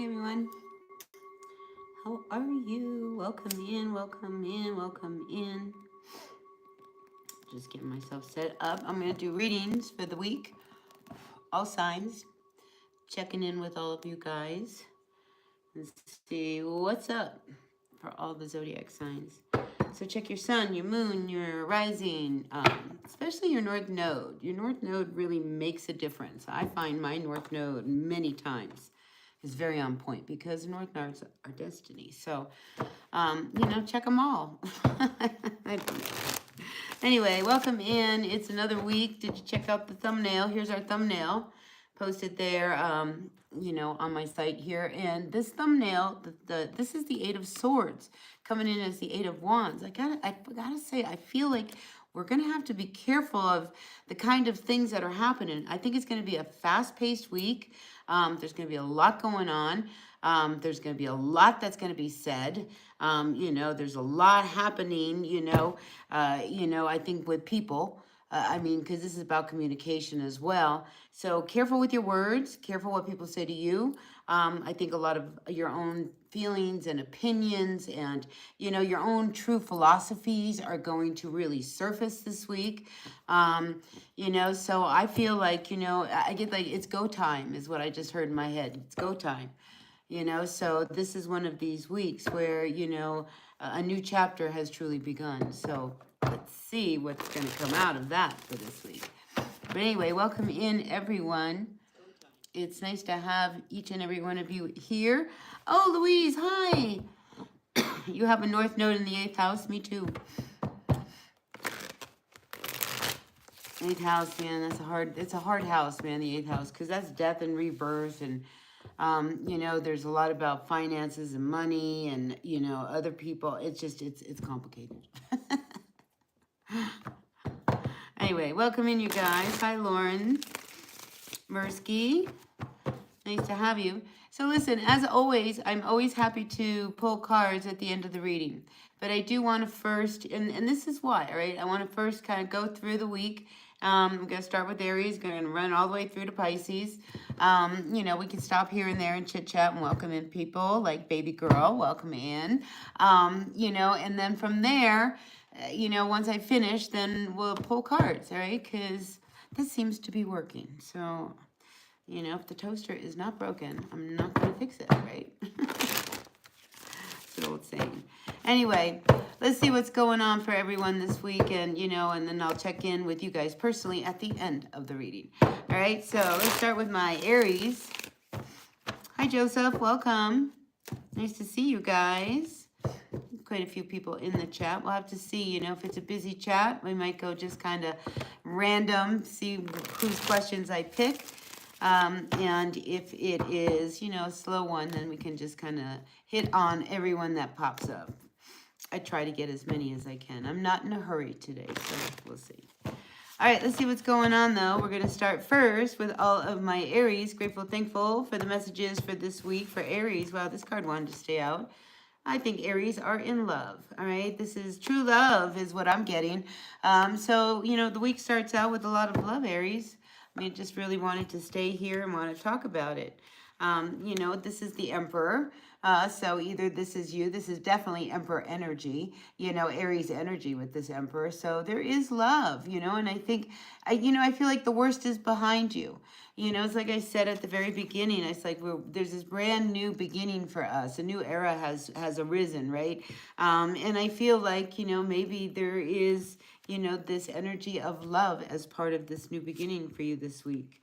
Hey everyone, how are you? Welcome in, welcome in, welcome in. Just getting myself set up. I'm going to do readings for the week, all signs, checking in with all of you guys and see what's up for all the zodiac signs. So check your sun, your moon, your rising, especially your north node. Your north node really makes a difference. I find my north node many times is very on point because north nodes are destiny. So, check them all. I don't know. Anyway, welcome in. It's another week. Did you check out the thumbnail? Here's our thumbnail posted there, on my site here. And this thumbnail, this is the Eight of Swords coming in as the Eight of Wands. I gotta say, I feel like we're gonna have to be careful of the kind of things that are happening. I think it's gonna be a fast-paced week. There's gonna be a lot going on. There's going to be a lot that's going to be said. There's a lot happening, I think with people. Because this is about communication as well. So careful with your words, careful what people say to you. I think a lot of your own feelings and opinions and, your own true philosophies are going to really surface this week. So I feel like, I get like it's go time is what I just heard in my head. It's go time. So this is one of these weeks where, a new chapter has truly begun. So let's see what's going to come out of that for this week. But anyway, welcome in, everyone. It's nice to have each and every one of you here. Oh, Louise, hi. You have a north node in the 8th house. Me too. 8th house, man, it's a hard house, man, the 8th house, because that's death and rebirth and there's a lot about finances and money and, other people. It's complicated. Anyway, welcome in, you guys. Hi, Lauren Mirsky. Nice to have you. So listen, as always, I'm always happy to pull cards at the end of the reading. But I do want to first, and this is why, all right? I want to first kind of go through the week. I'm going to start with Aries, going to run all the way through to Pisces. We can stop here and there and chit-chat and welcome in people like Baby Girl, welcome in. And then from there, once I finish, then we'll pull cards, all right? Because this seems to be working. So, if the toaster is not broken, I'm not going to fix it, right? That's an old saying. Anyway, let's see what's going on for everyone this week, and then I'll check in with you guys personally at the end of the reading. All right, so let's start with my Aries. Hi, Joseph. Welcome. Nice to see you guys. Quite a few people in the chat. We'll have to see, if it's a busy chat, we might go just kind of random, see whose questions I pick. And if it is, a slow one, then we can just kind of hit on everyone that pops up. I try to get as many as I can. I'm not in a hurry today, so we'll see. All right, let's see what's going on, though. We're going to start first with all of my Aries. Grateful, thankful for the messages for this week for Aries. Wow, this card wanted to stay out. I think Aries are in love, all right? This is true love is what I'm getting. So, the week starts out with a lot of love, Aries. Just really wanted to stay here and want to talk about it. This is the Emperor. So either this is you, this is definitely Emperor energy, Aries energy with this Emperor. So there is love, and I think, I feel like the worst is behind you. It's like I said at the very beginning, it's like there's this brand new beginning for us. A new era has arisen, right? And I feel like, maybe there is, this energy of love as part of this new beginning for you this week.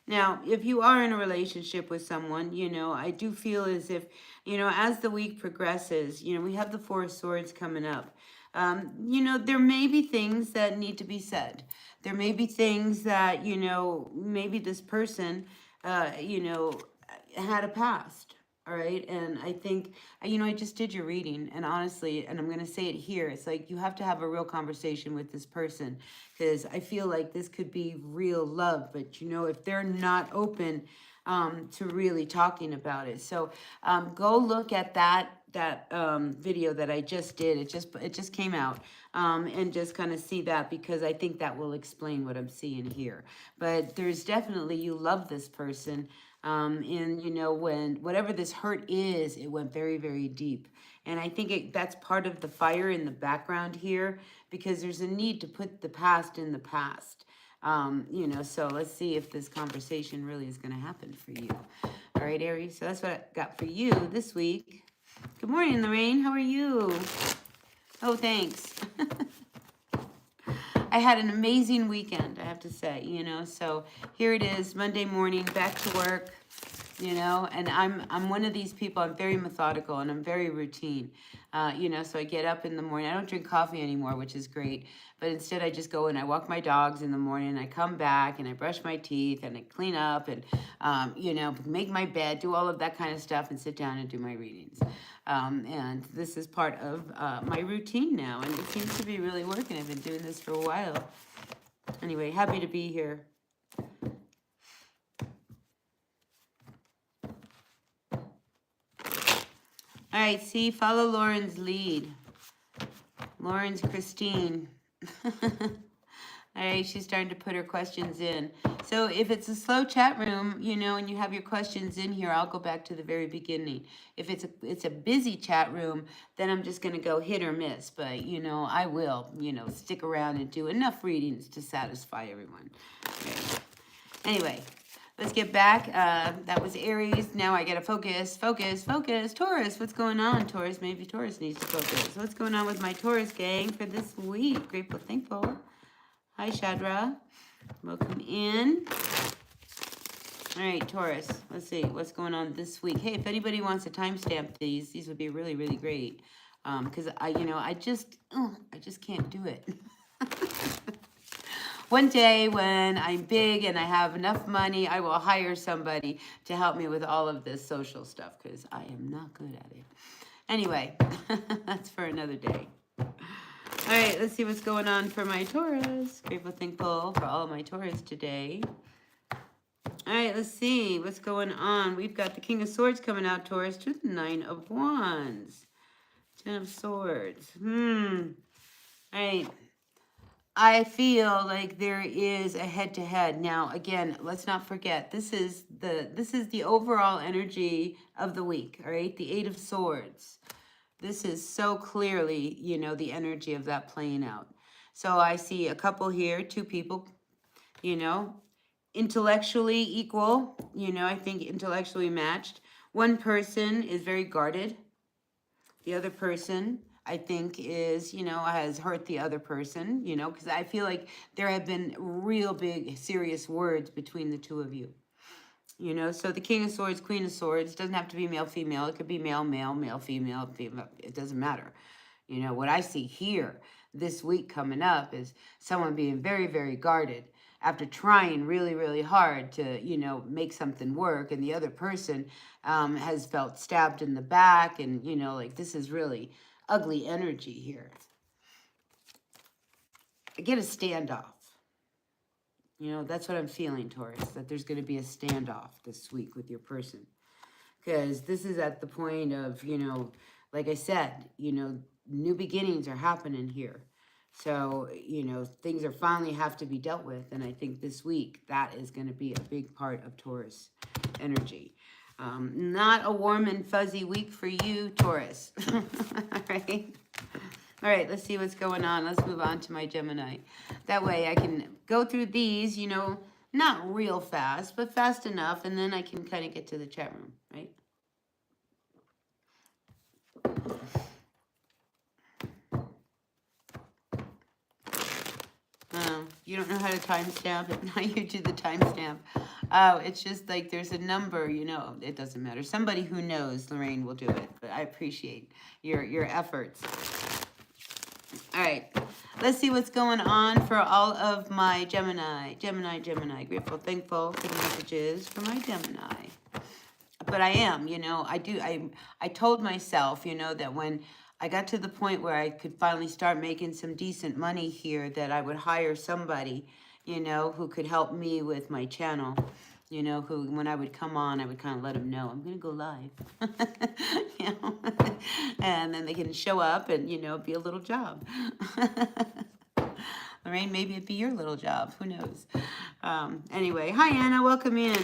Now, if you are in a relationship with someone, I do feel as if, as the week progresses, we have the Four of Swords coming up. There may be things that need to be said. There may be things that, maybe this person, had a past. All right. And I think, I just did your reading, and honestly, and I'm going to say it here, it's like you have to have a real conversation with this person, because I feel like this could be real love. But, if they're not open to really talking about it. So go look at that video that I just did. It just came out, and just kind of see that, because I think that will explain what I'm seeing here. But there's definitely, you love this person. And, you know, when whatever this hurt is, it went very, very deep. And I think that's part of the fire in the background here, because there's a need to put the past in the past. You know, so let's see if this conversation really is going to happen for you. All right, Aries. So that's what I got for you this week. Good morning, Lorraine. How are you? Oh, thanks. I had an amazing weekend, I have to say, you know. So here it is, Monday morning, back to work, you know. And I'm one of these people. I'm very methodical and I'm very routine, you know. So I get up in the morning. I don't drink coffee anymore, which is great. But instead, I just go and I walk my dogs in the morning. I come back and I brush my teeth and I clean up and, you know, make my bed, do all of that kind of stuff and sit down and do my readings. And this is part of my routine now. And it seems to be really working. I've been doing this for a while. Anyway, happy to be here. All right, see, follow Lauren's lead. Lauren's Christine. All right, she's starting to put her questions in. So if it's a slow chat room, you know, and you have your questions in here, I'll go back to the very beginning. If it's a busy chat room, then I'm just going to go hit or miss. But, you know, I will, you know, stick around and do enough readings to satisfy everyone. Okay. Anyway, let's get back. That was Aries. Now I got to focus. Taurus, what's going on, Taurus? Maybe Taurus needs to focus. What's going on with my Taurus gang for this week? Grateful, thankful. Hi, Shadra. Welcome in. All right, Taurus. Let's see what's going on this week. Hey, if anybody wants to timestamp these would be really, really great. Because I just can't do it. One day when I'm big and I have enough money, I will hire somebody to help me with all of this social stuff because I am not good at it. Anyway, that's for another day. All right, let's see what's going on for my Taurus. Grateful, thankful for all of my Taurus today. All right, let's see what's going on. We've got the King of Swords coming out, Taurus, to the 9 of Wands. 10 of Swords. All right. I feel like there is a head-to-head. Now, again, let's not forget, this is the overall energy of the week, all right? The 8 of Swords. This is so clearly, you know, the energy of that playing out. So I see a couple here, 2 people, you know, intellectually equal, you know, I think intellectually matched. One person is very guarded. The other person, I think, is, you know, has hurt the other person, you know, because I feel like there have been real big, serious words between the two of you. You know, so the King of Swords, Queen of Swords, doesn't have to be male, female. It could be male, male, male, female, female. It doesn't matter. You know, what I see here this week coming up is someone being very, very guarded after trying really, really hard to, you know, make something work. And the other person has felt stabbed in the back. And, you know, like this is really ugly energy here. I get a standoff. You know, that's what I'm feeling, Taurus, that there's going to be a standoff this week with your person. Because this is at the point of, you know, like I said, you know, new beginnings are happening here. So, you know, things are finally have to be dealt with. And I think this week, that is going to be a big part of Taurus energy. Not a warm and fuzzy week for you, Taurus. All right. All right, let's see what's going on. Let's move on to my Gemini. That way I can go through these, you know, not real fast, but fast enough, and then I can kind of get to the chat room, right? You don't know how to timestamp it. Now you do the timestamp. Oh, it's just like there's a number, you know. It doesn't matter. Somebody who knows, Lorraine, will do it. But I appreciate your efforts. All right, let's see what's going on for all of my Gemini. Gemini. Grateful, thankful for the messages for my Gemini. But I am, you know, I told myself, you know, that when I got to the point where I could finally start making some decent money here, that I would hire somebody, you know, who could help me with my channel. You know, who, when I would come on, I would kind of let them know, I'm going to go live, you know, and then they can show up and, you know, be a little job. Lorraine, maybe it'd be your little job. Who knows? Anyway, hi, Anna. Welcome in.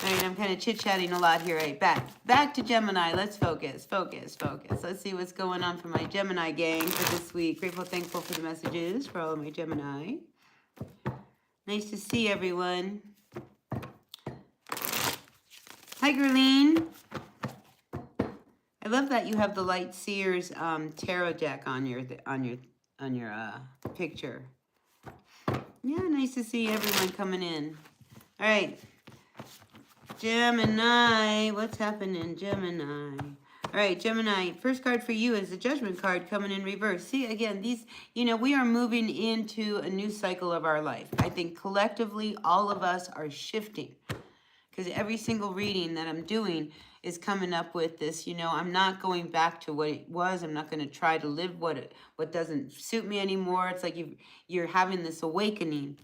All right, I'm kind of chit-chatting a lot here. Right, back to Gemini. Let's focus. Let's see what's going on for my Gemini gang for this week. Grateful, thankful for the messages for all of my Gemini. Nice to see everyone. Hi, Gerline. I love that you have the Light Seers tarot deck on your picture. Yeah, nice to see everyone coming in. All right. Gemini, what's happening, Gemini? All right, Gemini, first card for you is the Judgment card coming in reverse. See, again, these, we are moving into a new cycle of our life. I think collectively, all of us are shifting because every single reading that I'm doing is coming up with this, I'm not going back to what it was. I'm not going to try to live what doesn't suit me anymore. It's like you're having this awakening.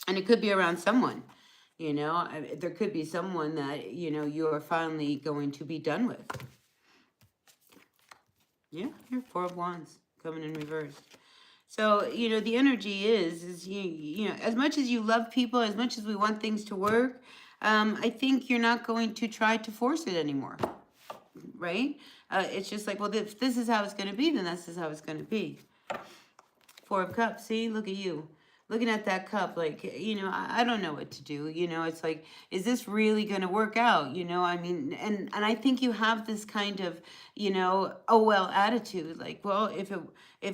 And it could be around someone, there could be someone that, you're finally going to be done with. Yeah, you're Four of Wands coming in reverse. So, the energy is as much as you love people, as much as we want things to work, I think you're not going to try to force it anymore, right? It's just like, well, if this is how it's going to be, then this is how it's going to be. Four of Cups, see, look at you. Looking at that cup, like, I don't know what to do. It's like, is this really going to work out? I mean, and I think you have this kind of, oh, well, attitude. Like, well, if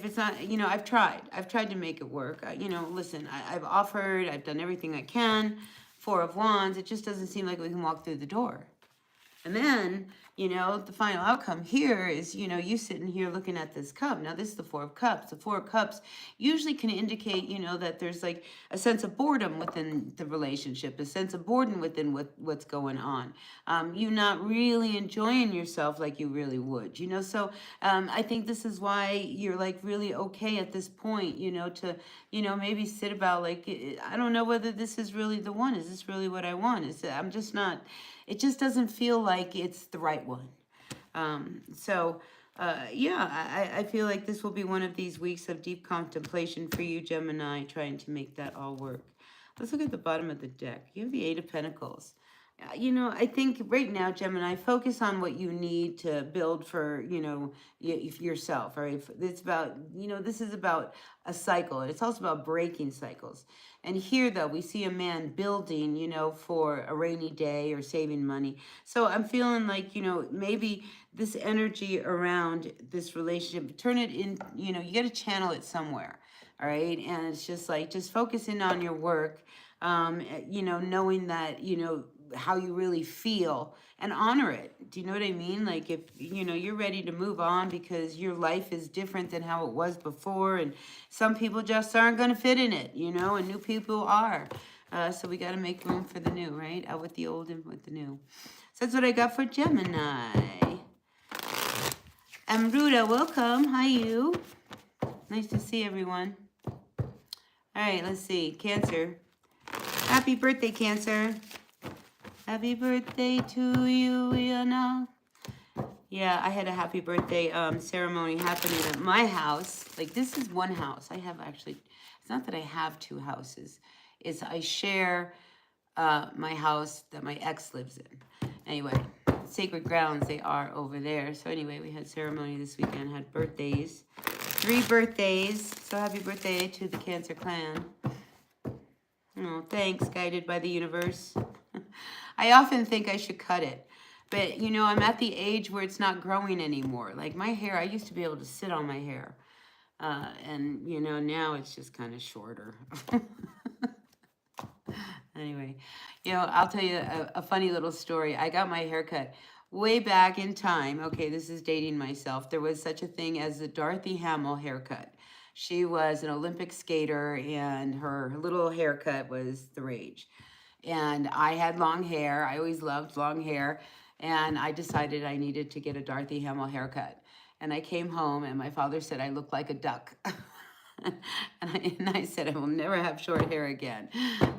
it's not, I've tried to make it work. Listen, I've offered, I've done everything I can. Four of Wands, it just doesn't seem like we can walk through the door. And then, the final outcome here is, you sitting here looking at this cup. Now, this is the Four of Cups. The Four of Cups usually can indicate, that there's like a sense of boredom within the relationship, a sense of boredom within what's going on. You not really enjoying yourself like you really would, So I think this is why you're like really okay at this point, to, maybe sit about like, I don't know whether this is really the one. Is this really what I want? I'm just not... It just doesn't feel like it's the right one. Yeah, I feel like this will be one of these weeks of deep contemplation for you, Gemini, trying to make that all work. Let's look at the bottom of the deck. You have the Eight of Pentacles. I think right now, Gemini, focus on what you need to build for, yourself, all right? It's about, this is about a cycle. And it's also about breaking cycles. And here, though, we see a man building, for a rainy day or saving money. So I'm feeling like, maybe this energy around this relationship, turn it in, you got to channel it somewhere, all right? And it's just like, just focusing on your work, knowing that, how you really feel and honor it. Do you know what I mean? Like if, you're ready to move on because your life is different than how it was before. And some people just aren't going to fit in it, and new people are. So we got to make room for the new, right? Out with the old and with the new. So that's what I got for Gemini. Amruta, welcome. Hi, you. Nice to see everyone. All right, let's see. Cancer. Happy birthday, Cancer. Happy birthday to you, Yeah, I had a happy birthday ceremony happening at my house. Like, this is one house. I have actually, it's not that I have two houses. It's I share my house that my ex lives in. Anyway, sacred grounds they are over there. So anyway, we had ceremony this weekend, had birthdays. 3 birthdays. So happy birthday to the Cancer clan. Oh, thanks, guided by the universe. I often think I should cut it. But, I'm at the age where it's not growing anymore. Like my hair, I used to be able to sit on my hair. And, now it's just kind of shorter. Anyway, I'll tell you a funny little story. I got my hair cut way back in time. Okay, this is dating myself. There was such a thing as the Dorothy Hamill haircut. She was an Olympic skater, and her little haircut was the rage. And I had long hair. I always loved long hair. And I decided I needed to get a Dorothy Hamill haircut. And I came home, and my father said I looked like a duck. and I said, I will never have short hair again.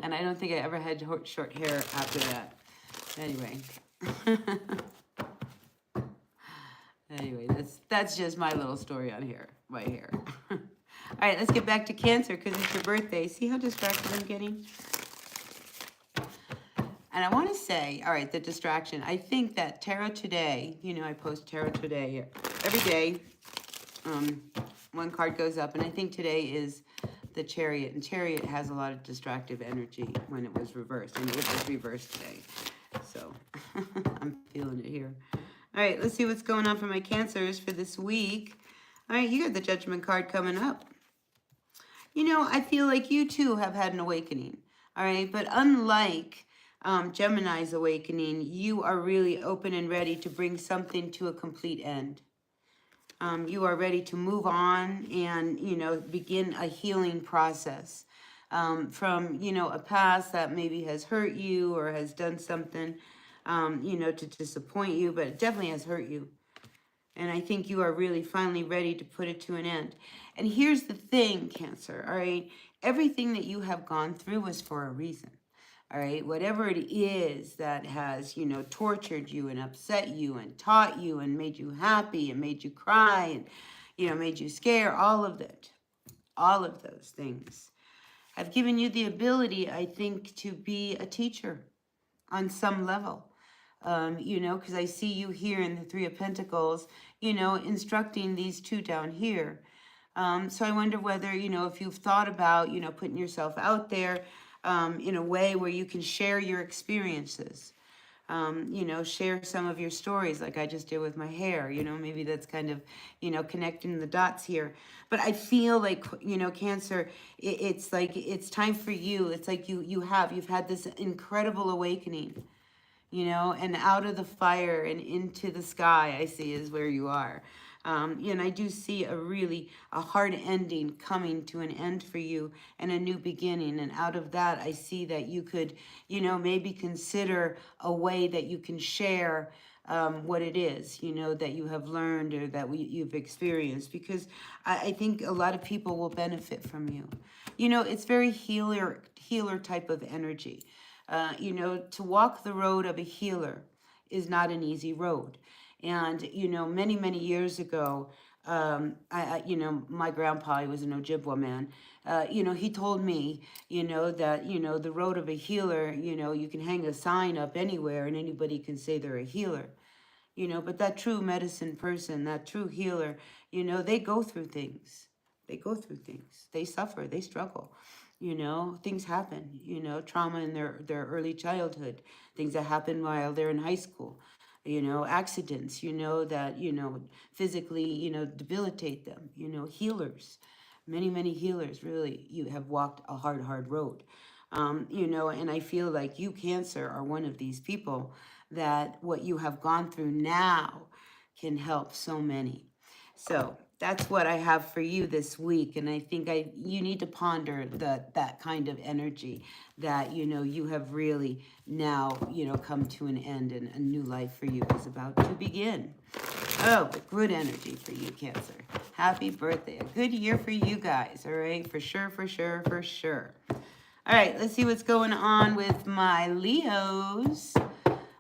And I don't think I ever had short hair after that. Anyway. Anyway, that's just my little story on my hair. All right, let's get back to Cancer because it's your birthday. See how distracted I'm getting? And I want to say, all right, the distraction. I think that Tarot Today, you know, I post Tarot Today every day. One card goes up, and I think today is the Chariot. And Chariot has a lot of distractive energy when it was reversed. And it was reversed today. So I'm feeling it here. All right, let's see what's going on for my Cancers for this week. All right, you got the Judgment card coming up. You know, I feel like you too have had an awakening. All right, but unlike Gemini's awakening, you are really open and ready to bring something to a complete end. You are ready to move on and, you know, begin a healing process from, you know, a past that maybe has hurt you or has done something, you know, to disappoint you, but it definitely has hurt you. And I think you are really finally ready to put it to an end. And here's the thing, Cancer, all right? Everything that you have gone through was for a reason. All right, whatever it is that has, you know, tortured you and upset you and taught you and made you happy and made you cry and, you know, made you scared, all of that, all of those things have given you the ability, I think, to be a teacher on some level. You know, because I see you here in the Three of Pentacles, you know, instructing these two down here. So I wonder whether, you know, if you've thought about, you know, putting yourself out there in a way where you can share your experiences, you know, share some of your stories like I just did with my hair, you know, maybe that's kind of, you know, connecting the dots here. But I feel like, you know, Cancer, it's like, it's time for you. It's like you've had this incredible awakening, you know, and out of the fire and into the sky, I see is where you are. And I do see a hard ending coming to an end for you and a new beginning. And out of that, I see that you could, you know, maybe consider a way that you can share what it is, you know, that you have learned or that you've experienced, because I think a lot of people will benefit from you. You know, it's very healer type of energy. You know, to walk the road of a healer is not an easy road. And, you know, many, many years ago, you know, my grandpa, he was an Ojibwa man, you know, he told me, you know, that, you know, the road of a healer, you know, you can hang a sign up anywhere and anybody can say they're a healer, you know, but that true medicine person, that true healer, you know, they go through things. They go through things. They suffer. They struggle. You know, things happen, you know, trauma in their early childhood, things that happen while they're in high school, you know, accidents, you know, that, you know, physically, you know, debilitate them, you know, healers, many, many healers really, you have walked a hard road, you know, and I feel like you, Cancer, are one of these people that what you have gone through now can help so many. So that's what I have for you this week. And I think you need to ponder that kind of energy that, you know, you have really now, you know, come to an end and a new life for you is about to begin. Oh, good energy for you, Cancer. Happy birthday. A good year for you guys. All right. For sure, for sure, for sure. All right. Let's see what's going on with my Leos.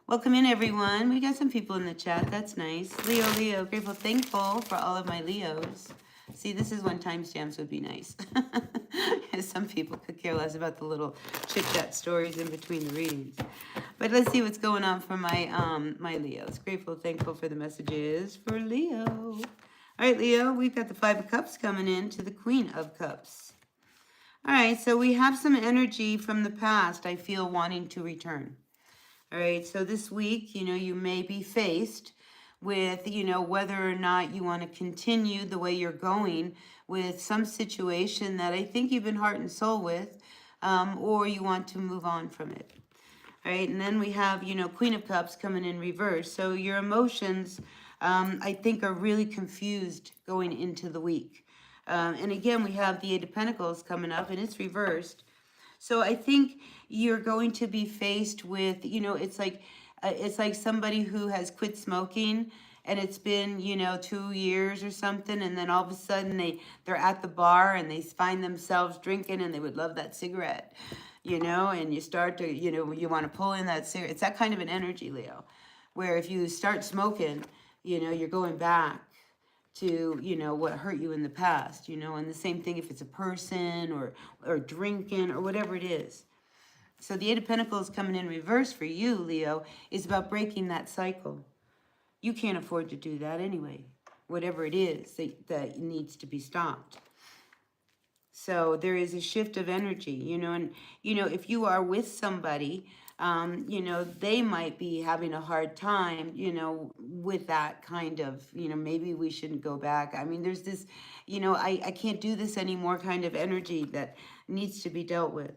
Welcome in, everyone. We got some people in the chat. That's nice. Leo, grateful, thankful for all of my Leos. See, this is when timestamps would be nice. Some people could care less about the little chit-chat stories in between the readings. But let's see what's going on for my my Leos. Grateful, thankful for the messages for Leo. All right, Leo, we've got the Five of Cups coming in to the Queen of Cups. All right, so we have some energy from the past, I feel, wanting to return. All right, so this week, you know, you may be faced with, you know, whether or not you want to continue the way you're going with some situation that I think you've been heart and soul with, or you want to move on from it. All right, and then we have, you know, Queen of Cups coming in reverse. So your emotions, I think, are really confused going into the week. And again, we have the Eight of Pentacles coming up, and it's reversed. So I think you're going to be faced with, you know, it's like somebody who has quit smoking and it's been, you know, 2 years or something. And then all of a sudden they're at the bar and they find themselves drinking and they would love that cigarette, you know, and you start to, you know, you want to pull in that cigarette. It's that kind of an energy, Leo, where if you start smoking, you know, you're going back to, you know, what hurt you in the past, you know, and the same thing if it's a person or drinking or whatever it is. So the Eight of Pentacles coming in reverse for you, Leo, is about breaking that cycle. You can't afford to do that anyway, whatever it is that needs to be stopped. So there is a shift of energy, you know, and, you know, if you are with somebody, you know, they might be having a hard time, you know, with that kind of, you know, maybe we shouldn't go back. I mean, there's this, you know, I can't do this anymore kind of energy that needs to be dealt with.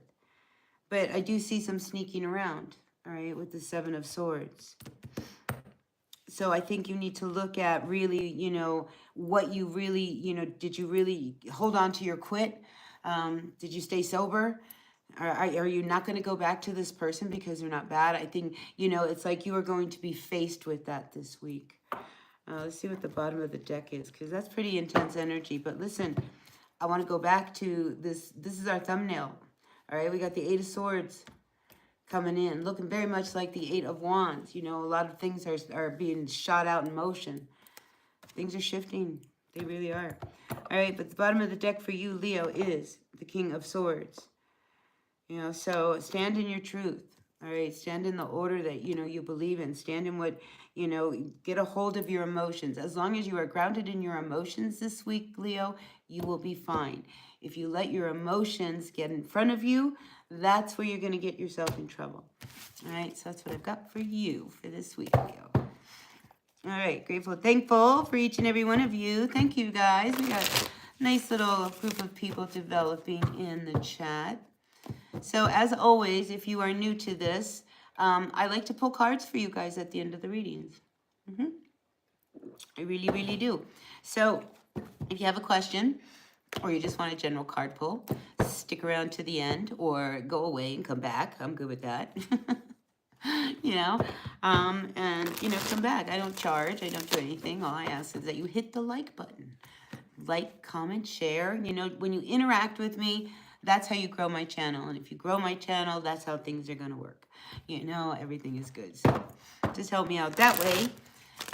But I do see some sneaking around, all right, with the Seven of Swords. So I think you need to look at really, you know, what you really, you know, did you really hold on to your quit? Did you stay sober? Are you not going to go back to this person because they're not bad? I think, you know, it's like you are going to be faced with that this week. Let's see what the bottom of the deck is, because that's pretty intense energy. But listen, I want to go back to this. This is our thumbnail. All right, we got the Eight of Swords coming in, looking very much like the Eight of Wands. You know, a lot of things are being shot out in motion. Things are shifting. They really are. All right, but the bottom of the deck for you, Leo, is the King of Swords. You know, so stand in your truth. All right, stand in the order that, you know, you believe in. Stand in what, you know, get a hold of your emotions. As long as you are grounded in your emotions this week, Leo, you will be fine. If you let your emotions get in front of you, that's where you're going to get yourself in trouble. All right, so that's what I've got for you for this week, Leo. All right, grateful, thankful for each and every one of you. Thank you, guys. We got a nice little group of people developing in the chat. So as always, if you are new to this, I like to pull cards for you guys at the end of the readings. I really, really do. So if you have a question, or you just want a general card pull, stick around to the end or go away and come back. I'm good with that. You know, and, you know, come back. I don't charge. I don't do anything. All I ask is that you hit the like button. Like, comment, share. You know, when you interact with me, that's how you grow my channel. And if you grow my channel, that's how things are going to work. You know, everything is good. So just help me out that way.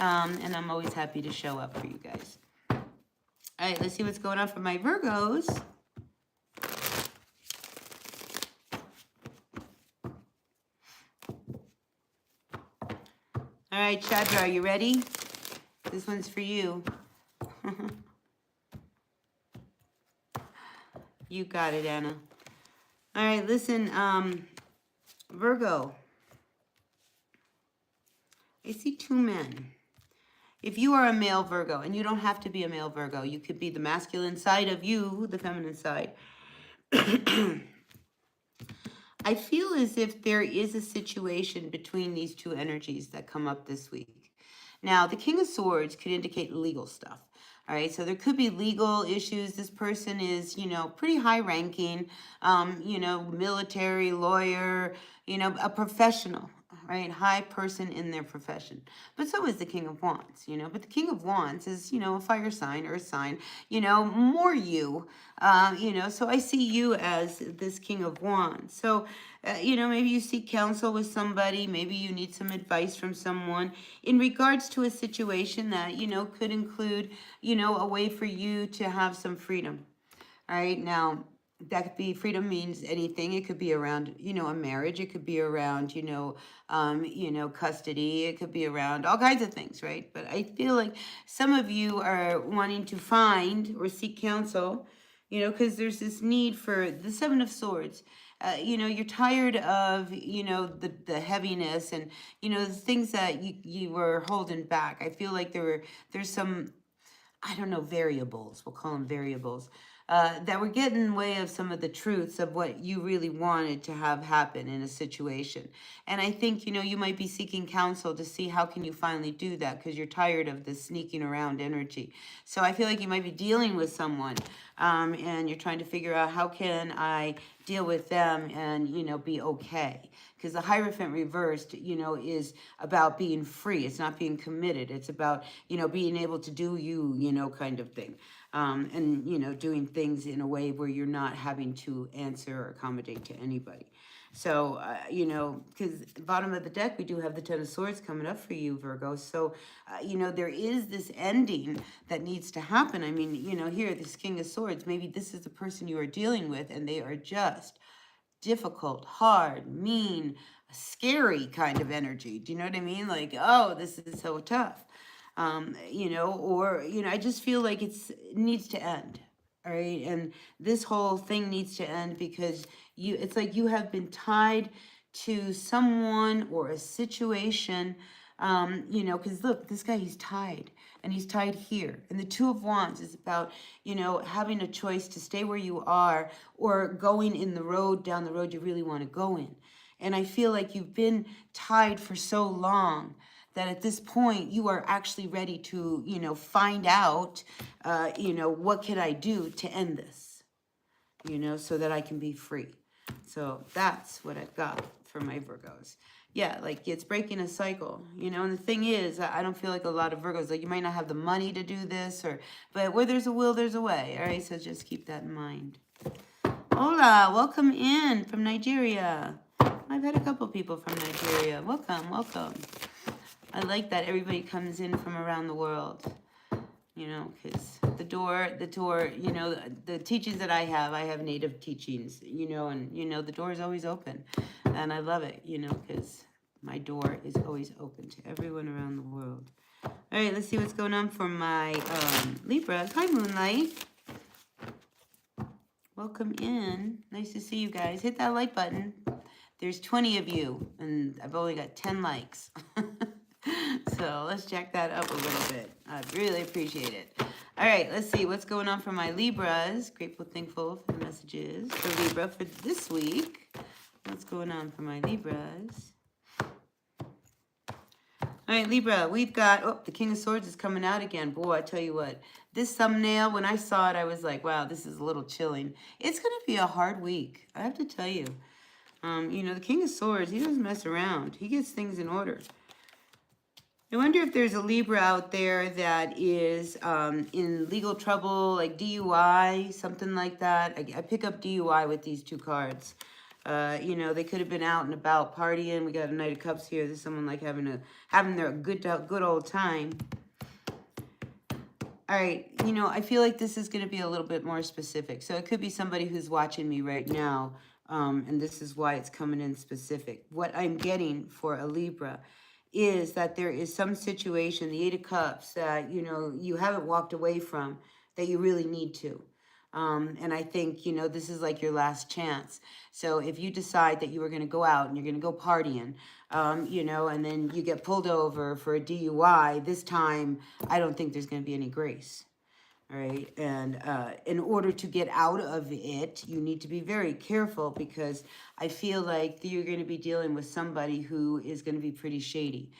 And I'm always happy to show up for you guys. All right, let's see what's going on for my Virgos. All right, Chandra, are you ready? This one's for you. You got it, Anna. All right, listen, Virgo. I see two men. If you are a male Virgo, and you don't have to be a male Virgo, you could be the masculine side of you, the feminine side. I feel as if there is a situation between these two energies that come up this week. Now, the King of Swords could indicate legal stuff. All right, so there could be legal issues. This person is, you know, pretty high ranking, you know, military, lawyer, you know, a professional. Right, high person in their profession. But so is the King of Wands, you know. But the King of Wands is, you know, a fire sign or a sign, you know, more you, you know. So I see you as this King of Wands. So, you know, maybe you seek counsel with somebody. Maybe you need some advice from someone in regards to a situation that, you know, could include, you know, a way for you to have some freedom. All right, now, that could be, freedom means anything. It could be around, you know, a marriage. It could be around, you know, custody. It could be around all kinds of things, right? But I feel like some of you are wanting to find or seek counsel, you know, because there's this need for the Seven of Swords. You know, you're tired of, you know, the heaviness and, you know, the things that you were holding back. I feel like there's some, I don't know, variables. We'll call them variables. That were getting in the way of some of the truths of what you really wanted to have happen in a situation. And I think, you know, you might be seeking counsel to see how can you finally do that because you're tired of this sneaking around energy. So I feel like you might be dealing with someone and you're trying to figure out how can I deal with them and, you know, be okay. Because the Hierophant reversed, you know, is about being free. It's not being committed. It's about, you know, being able to do you, you know, kind of thing. And, you know, doing things in a way where you're not having to answer or accommodate to anybody. So, you know, because bottom of the deck, we do have the Ten of Swords coming up for you, Virgo. So, you know, there is this ending that needs to happen. I mean, you know, here, this King of Swords, maybe this is the person you are dealing with and they are just difficult, hard, mean, scary kind of energy. Do you know what I mean? Like, oh, this is so tough. You know, or, you know, I just feel like it needs to end. All right. And this whole thing needs to end because it's like you have been tied to someone or a situation, you know, because look, this guy, he's tied and he's tied here. And the Two of Wands is about, you know, having a choice to stay where you are or going in the road, down the road you really want to go in. And I feel like you've been tied for so long that at this point you are actually ready to, you know, find out, you know, what can I do to end this, you know, so that I can be free. So that's what I've got for my Virgos. Yeah, like it's breaking a cycle, you know, and the thing is, I don't feel like a lot of Virgos, like you might not have the money to do this, but where there's a will, there's a way. All right, so just keep that in mind. Hola, welcome in from Nigeria. I've had a couple people from Nigeria. Welcome, welcome. I like that everybody comes in from around the world, you know, because the door, you know, the teachings that I have native teachings, you know, and, you know, the door is always open. And I love it, you know, because my door is always open to everyone around the world. All right, let's see what's going on for my Libras. Hi, Moonlight. Welcome in. Nice to see you guys. Hit that like button. There's 20 of you, and I've only got 10 likes. So let's jack that up a little bit. I'd really appreciate it. All right, let's see what's going on for my Libras. Grateful, thankful for the messages for Libra for this week. What's going on for my Libras? All right, Libra, we've got, oh, the King of Swords is coming out again. Boy, I tell you what, this thumbnail, when I saw it, I was like, wow, this is a little chilling. It's going to be a hard week, I have to tell you. You know, the King of Swords, he doesn't mess around. He gets things in order. I wonder if there's a Libra out there that is in legal trouble, like DUI, something like that. I pick up DUI with these two cards. You know, they could have been out and about partying. We got a Knight of Cups here. There's someone like having their good old time. All right, you know, I feel like this is going to be a little bit more specific. So it could be somebody who's watching me right now, and this is why it's coming in specific. What I'm getting for a Libra is that there is some situation, the Eight of Cups, that, you know, you haven't walked away from that you really need to. And I think, you know, this is like your last chance. So if you decide that you were going to go out and you're going to go partying, you know, and then you get pulled over for a DUI, this time I don't think there's going to be any grace. All right. And in order to get out of it, you need to be very careful because I feel like you're going to be dealing with somebody who is going to be pretty shady.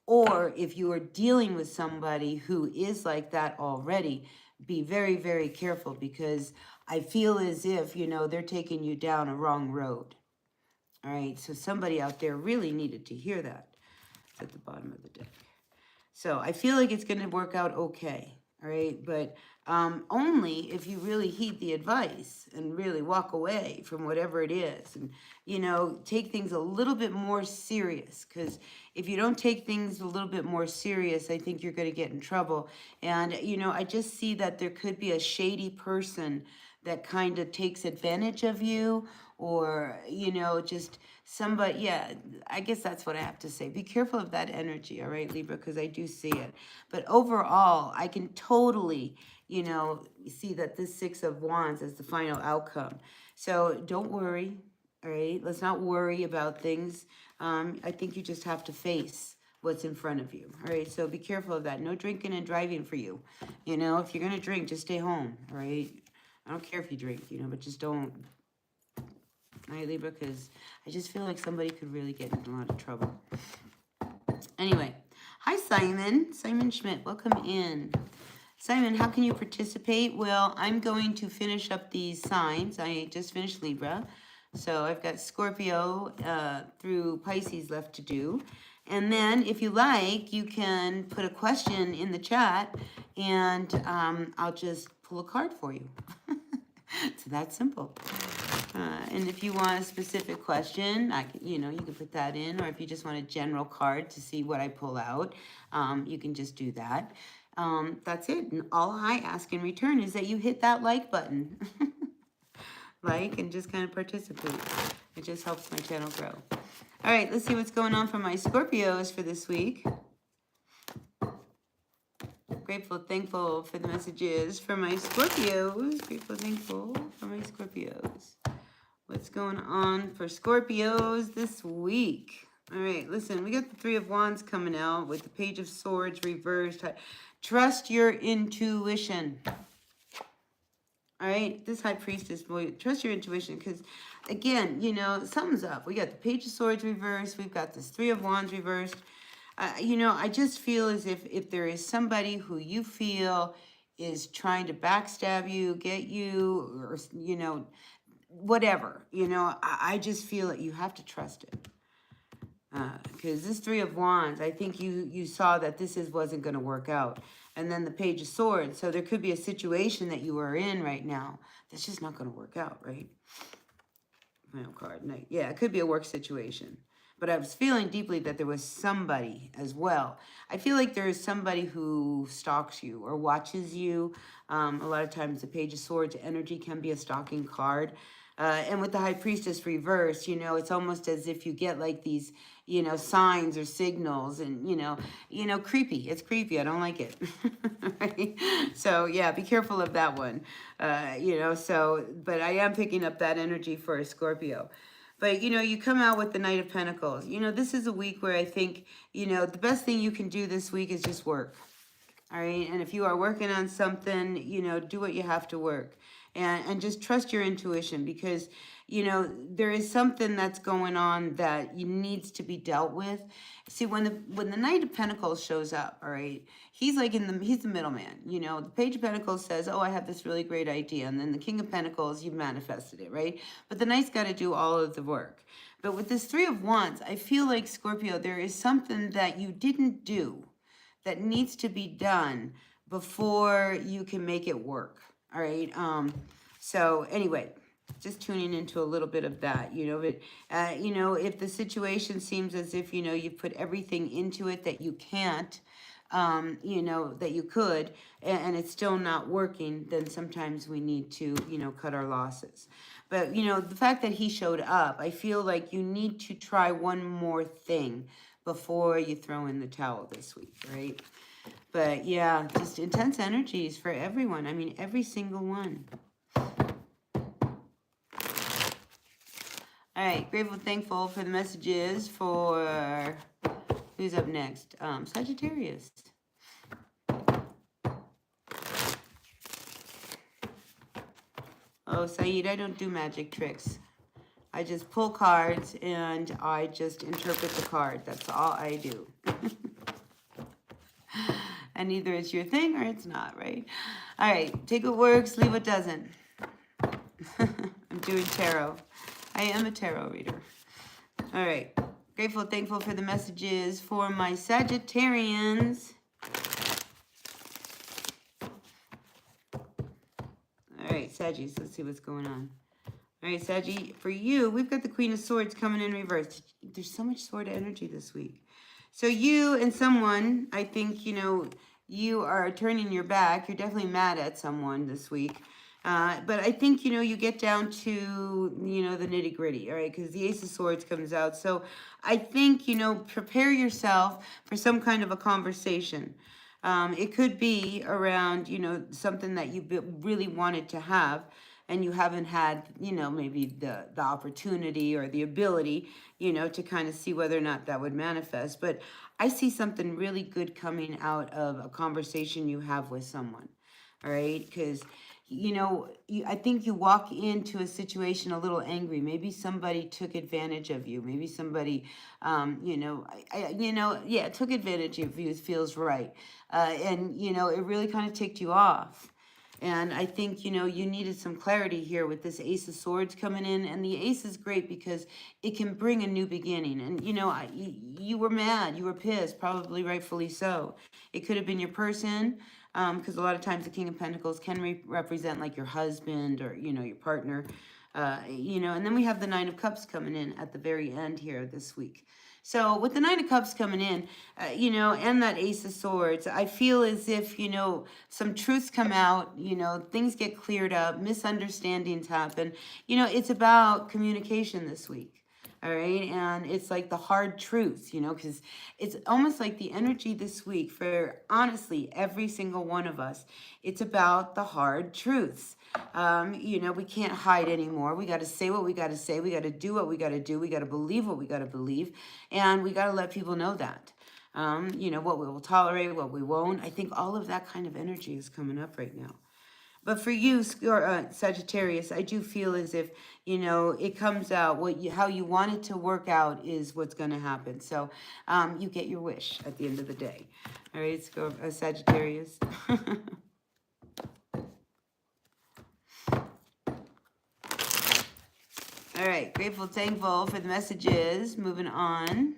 Or if you are dealing with somebody who is like that already, be very, very careful because I feel as if, you know, they're taking you down a wrong road. All right. So somebody out there really needed to hear that. It's at the bottom of the deck. So I feel like it's going to work out okay. All right. But only if you really heed the advice and really walk away from whatever it is and, you know, take things a little bit more serious. Because if you don't take things a little bit more serious, I think you're going to get in trouble. And, you know, I just see that there could be a shady person that kind of takes advantage of you or, you know, just somebody, yeah, I guess that's what I have to say. Be careful of that energy, all right, Libra, because I do see it. But overall, I can totally, you know, see that this Six of Wands is the final outcome. So don't worry, all right? Let's not worry about things. I think you just have to face what's in front of you, all right? So be careful of that. No drinking and driving for you. You know, if you're going to drink, just stay home, all right? I don't care if you drink, you know, but just don't. All right, Libra, because I just feel like somebody could really get in a lot of trouble. Anyway, hi, Simon. Simon Schmidt, welcome in. Simon, how can you participate? Well, I'm going to finish up these signs. I just finished Libra. So I've got Scorpio through Pisces left to do. And then if you like, you can put a question in the chat and I'll just pull a card for you. It's that simple. And if you want a specific question, you know, you can put that in. Or if you just want a general card to see what I pull out, you can just do that. That's it. And all I ask in return is that you hit that like button. Like and just kind of participate. It just helps my channel grow. All right, let's see what's going on for my Scorpios for this week. Grateful, thankful for the messages for my Scorpios. Grateful, thankful for my Scorpios. What's going on for Scorpios this week? All right, listen, we got the Three of Wands coming out with the Page of Swords reversed. Trust your intuition. All right, this High Priestess, boy, trust your intuition, because, again, you know, something's up. We got the Page of Swords reversed. We've got this Three of Wands reversed. You know, I just feel as if there is somebody who you feel is trying to backstab you, get you, or, you know, whatever. You know, I just feel that you have to trust it. Because this Three of Wands, I think you saw that this wasn't going to work out. And then the Page of Swords. So there could be a situation that you are in right now that's just not going to work out, right? Final card. No, yeah, it could be a work situation. But I was feeling deeply that there was somebody as well. I feel like there is somebody who stalks you or watches you. A lot of times the Page of Swords energy can be a stalking card. And with the High Priestess reversed, you know, it's almost as if you get like these, you know, signs or signals and, you know, creepy. It's creepy. I don't like it. Right? So, yeah, be careful of that one. You know, so, but I am picking up that energy for a Scorpio. But, you know, you come out with the Knight of Pentacles. You know, this is a week where I think, you know, the best thing you can do this week is just work. All right. And if you are working on something, you know, do what you have to work. And just trust your intuition, because, you know, there is something that's going on that needs to be dealt with. See, when the Knight of Pentacles shows up, all right, he's like he's the middleman. You know, the Page of Pentacles says, oh, I have this really great idea. And then the King of Pentacles, you manifested it, right? But the Knight's got to do all of the work. But with this Three of Wands, I feel like, Scorpio, there is something that you didn't do that needs to be done before you can make it work. All right. So anyway, just tuning into a little bit of that, you know, but, you know, if the situation seems as if, you know, you put everything into it that you can't, you know, that you could, and it's still not working, then sometimes we need to, you know, cut our losses. But, you know, the fact that he showed up, I feel like you need to try one more thing before you throw in the towel this week, right? But yeah, just intense energies for everyone. I mean, every single one. All right, grateful, thankful for the messages for, who's up next? Sagittarius. Oh, Saeed, I don't do magic tricks. I just pull cards and I just interpret the card. That's all I do. And either it's your thing or it's not, right? All right, take what works, leave what doesn't. I'm doing tarot. I am a tarot reader. All right, grateful, thankful for the messages for my Sagittarians. All right, Saggies, let's see what's going on. All right, Saggy, for you, we've got the Queen of Swords coming in reverse. There's so much sword energy this week. So you and someone, I think, you know, you are turning your back. You're definitely mad at someone this week. But I think, you know, you get down to, you know, the nitty gritty, all right, because the Ace of Swords comes out. So I think, you know, prepare yourself for some kind of a conversation. It could be around, you know, something that you really wanted to have and you haven't had, you know, maybe the opportunity or the ability, you know, to kind of see whether or not that would manifest. But I see something really good coming out of a conversation you have with someone, all right? Because, you know, I think you walk into a situation a little angry. Maybe somebody took advantage of you. Maybe somebody, you know, yeah, took advantage of you. It feels right. And, you know, it really kind of ticked you off. And I think, you know, you needed some clarity here with this Ace of Swords coming in. And the Ace is great because it can bring a new beginning. And, you know, you were mad. You were pissed, probably rightfully so. It could have been your person, because a lot of times the King of Pentacles can represent like your husband or, you know, your partner. You know, and then we have the Nine of Cups coming in at the very end here this week. So with the Nine of Cups coming in, you know, and that Ace of Swords, I feel as if, you know, some truths come out, you know, things get cleared up, misunderstandings happen. You know, it's about communication this week. All right. And it's like the hard truths, you know, because it's almost like the energy this week for honestly every single one of us. It's about the hard truths. You know, we can't hide anymore. We got to say what we got to say. We got to do what we got to do. We got to believe what we got to believe. And we got to let people know that. You know, what we will tolerate, what we won't. I think all of that kind of energy is coming up right now. But for you, Sagittarius, I do feel as if, you know, it comes out, how you want it to work out is what's going to happen. So you get your wish at the end of the day. All right, let's go, Sagittarius. All right, grateful, thankful for the messages. Moving on.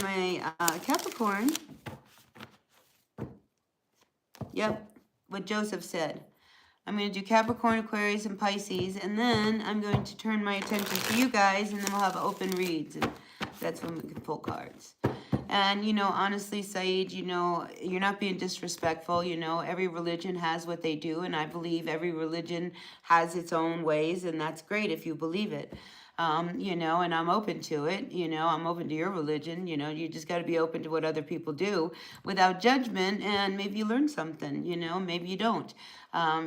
My Capricorn. Yep, what Joseph said. I'm going to do Capricorn, Aquarius, and Pisces, and then I'm going to turn my attention to you guys, and then we'll have open reads, and that's when we can pull cards. And, you know, honestly, Saeed, you know, you're not being disrespectful. You know, every religion has what they do, and I believe every religion has its own ways, and that's great if you believe it. You know, and I'm open to it. You know, I'm open to your religion. You know, you just got to be open to what other people do without judgment, and maybe you learn something, you know, maybe you don't.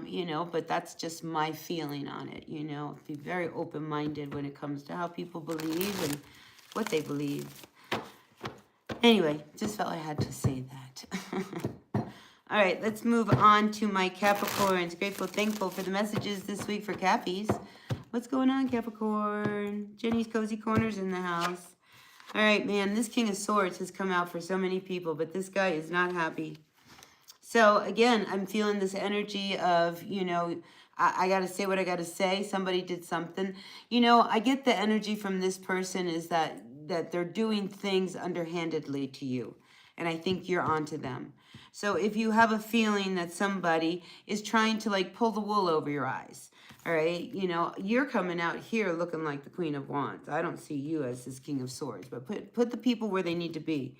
You know, but that's just my feeling on it. You know, be very open-minded when it comes to how people believe and what they believe. Anyway, just felt I had to say that. All right, let's move on to my Capricorns. Grateful, thankful for the messages this week for Cappies. What's going on, Capricorn? Jenny's Cozy Corner's in the house. All right, man, this King of Swords has come out for so many people, but this guy is not happy. So, again, I'm feeling this energy of, you know, I got to say what I got to say. Somebody did something. You know, I get the energy from this person is that they're doing things underhandedly to you. And I think you're onto them. So if you have a feeling that somebody is trying to, like, pull the wool over your eyes, all right, you know, you're coming out here looking like the Queen of Wands. I don't see you as this King of Swords, but put the people where they need to be.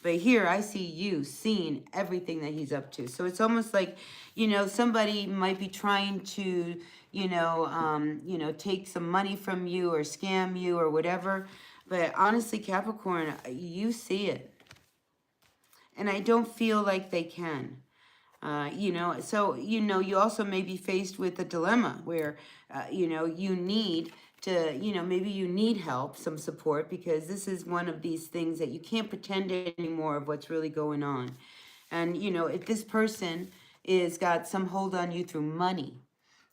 But here I see you seeing everything that he's up to. So it's almost like, you know, somebody might be trying to, you know, take some money from you or scam you or whatever. But honestly, Capricorn, you see it. And I don't feel like they can. You know, so, you know, you also may be faced with a dilemma where, you know, you need to, you know, maybe you need help, some support, because this is one of these things that you can't pretend anymore of what's really going on. And, you know, if this person is got some hold on you through money,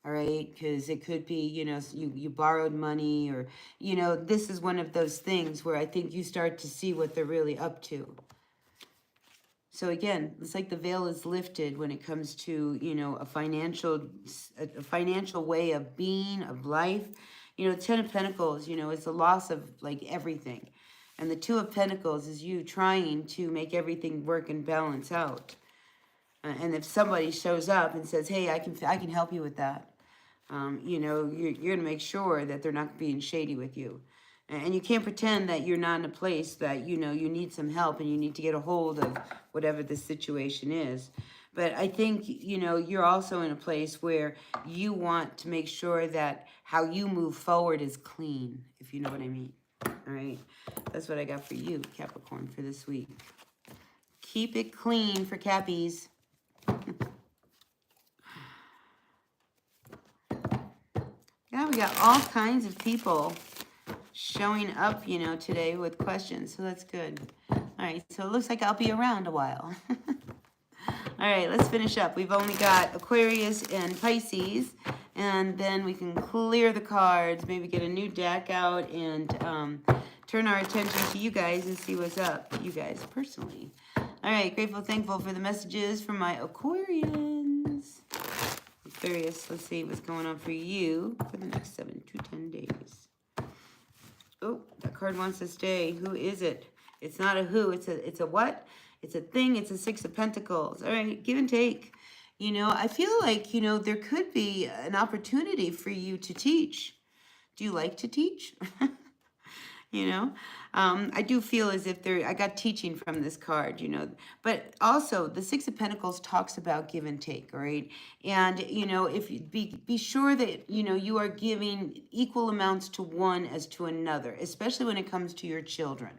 all right, because it could be, you know, you borrowed money or, you know, this is one of those things where I think you start to see what they're really up to. So again, it's like the veil is lifted when it comes to, you know, a financial way of being, of life. You know, 10 of Pentacles, you know, it's a loss of like everything. And the 2 of Pentacles is you trying to make everything work and balance out. And if somebody shows up and says, hey, I can help you with that. You know, you're going to make sure that they're not being shady with you. And you can't pretend that you're not in a place that, you know, you need some help and you need to get a hold of whatever the situation is. But I think, you know, you're also in a place where you want to make sure that how you move forward is clean, if you know what I mean. All right. That's what I got for you, Capricorn, for this week. Keep it clean for Cappies. Yeah, we got all kinds of people showing up, you know, today with questions. So that's good. All right. So it looks like I'll be around a while. All right. Let's finish up. We've only got Aquarius and Pisces. And then we can clear the cards, maybe get a new deck out and turn our attention to you guys and see what's up, you guys personally. All right. Grateful, thankful for the messages from my Aquarians. Aquarius, let's see what's going on for you for the next 7 to 10 days. Oh, that card wants to stay. Who is it? It's not a who. It's a what? It's a thing. It's a 6 of Pentacles. All right, give and take. You know, I feel like, you know, there could be an opportunity for you to teach. Do you like to teach? you know. I do feel as if I got teaching from this card, but also the Six of Pentacles talks about give and take, all right? And, if you be sure that, you are giving equal amounts to one as to another, especially when it comes to your children,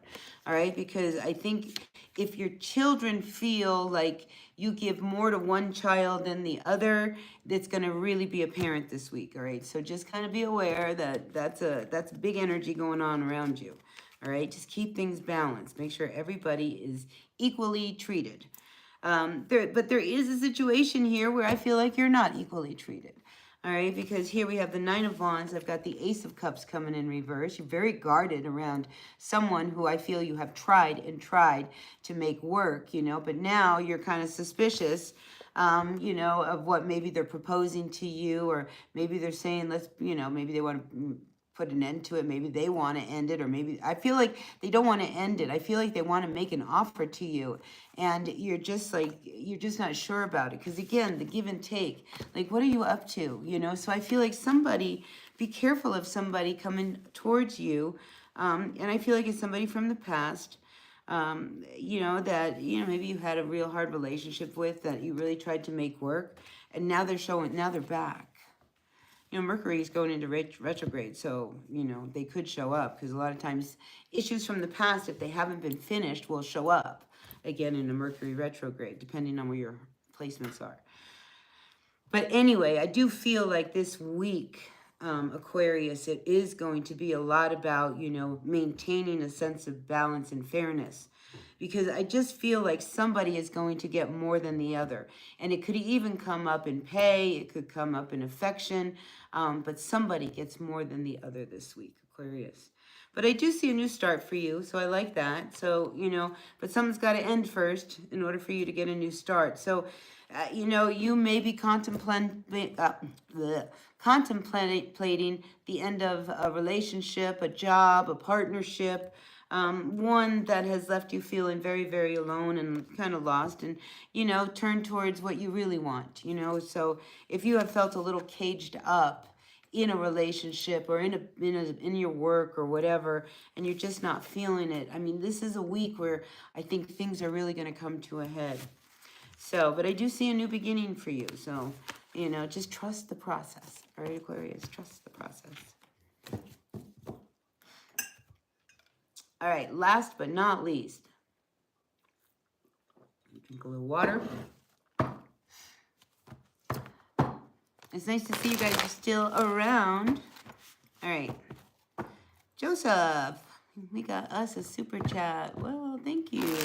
all right? Because I think if your children feel like you give more to one child than the other, that's going to really be apparent this week, all right? So just kind of be aware that that's big energy going on around you, all right? Just keep things balanced. Make sure everybody is equally treated. But there is a situation here where I feel like you're not equally treated. All right, because here we have the Nine of Wands. I've got the Ace of Cups coming in reverse. You're very guarded around someone who I feel you have tried and tried to make work, but now you're kind of suspicious, of what maybe they're proposing to you, or maybe they're saying, maybe they want to put an end to it. Maybe they want to end it, or maybe I feel like they don't want to end it. I feel like they want to make an offer to you, and you're just not sure about it. Because again, the give and take, like, what are you up to? So I feel like be careful of somebody coming towards you. And I feel like it's somebody from the past, that, maybe you had a real hard relationship with, that you really tried to make work, and now they're back. Mercury is going into retrograde, so, they could show up, because a lot of times issues from the past, if they haven't been finished, will show up again in a Mercury retrograde, depending on where your placements are. But anyway, I do feel like this week, Aquarius, it is going to be a lot about, maintaining a sense of balance and fairness. Because I just feel like somebody is going to get more than the other. And it could even come up in pay, it could come up in affection, but somebody gets more than the other this week, Aquarius. But I do see a new start for you, so I like that. So, but something's got to end first in order for you to get a new start. So, you may be contemplating the end of a relationship, a job, a partnership, one that has left you feeling very, very alone and kind of lost, and, turn towards what you really want, So if you have felt a little caged up in a relationship, or in your work or whatever, and you're just not feeling it, I mean, this is a week where I think things are really going to come to a head. So, but I do see a new beginning for you. So, just trust the process. All right, Aquarius, trust the process. All right, last but not least, drink a little water. It's nice to see you guys are still around. All right, Joseph, we got us a super chat. Well, thank you.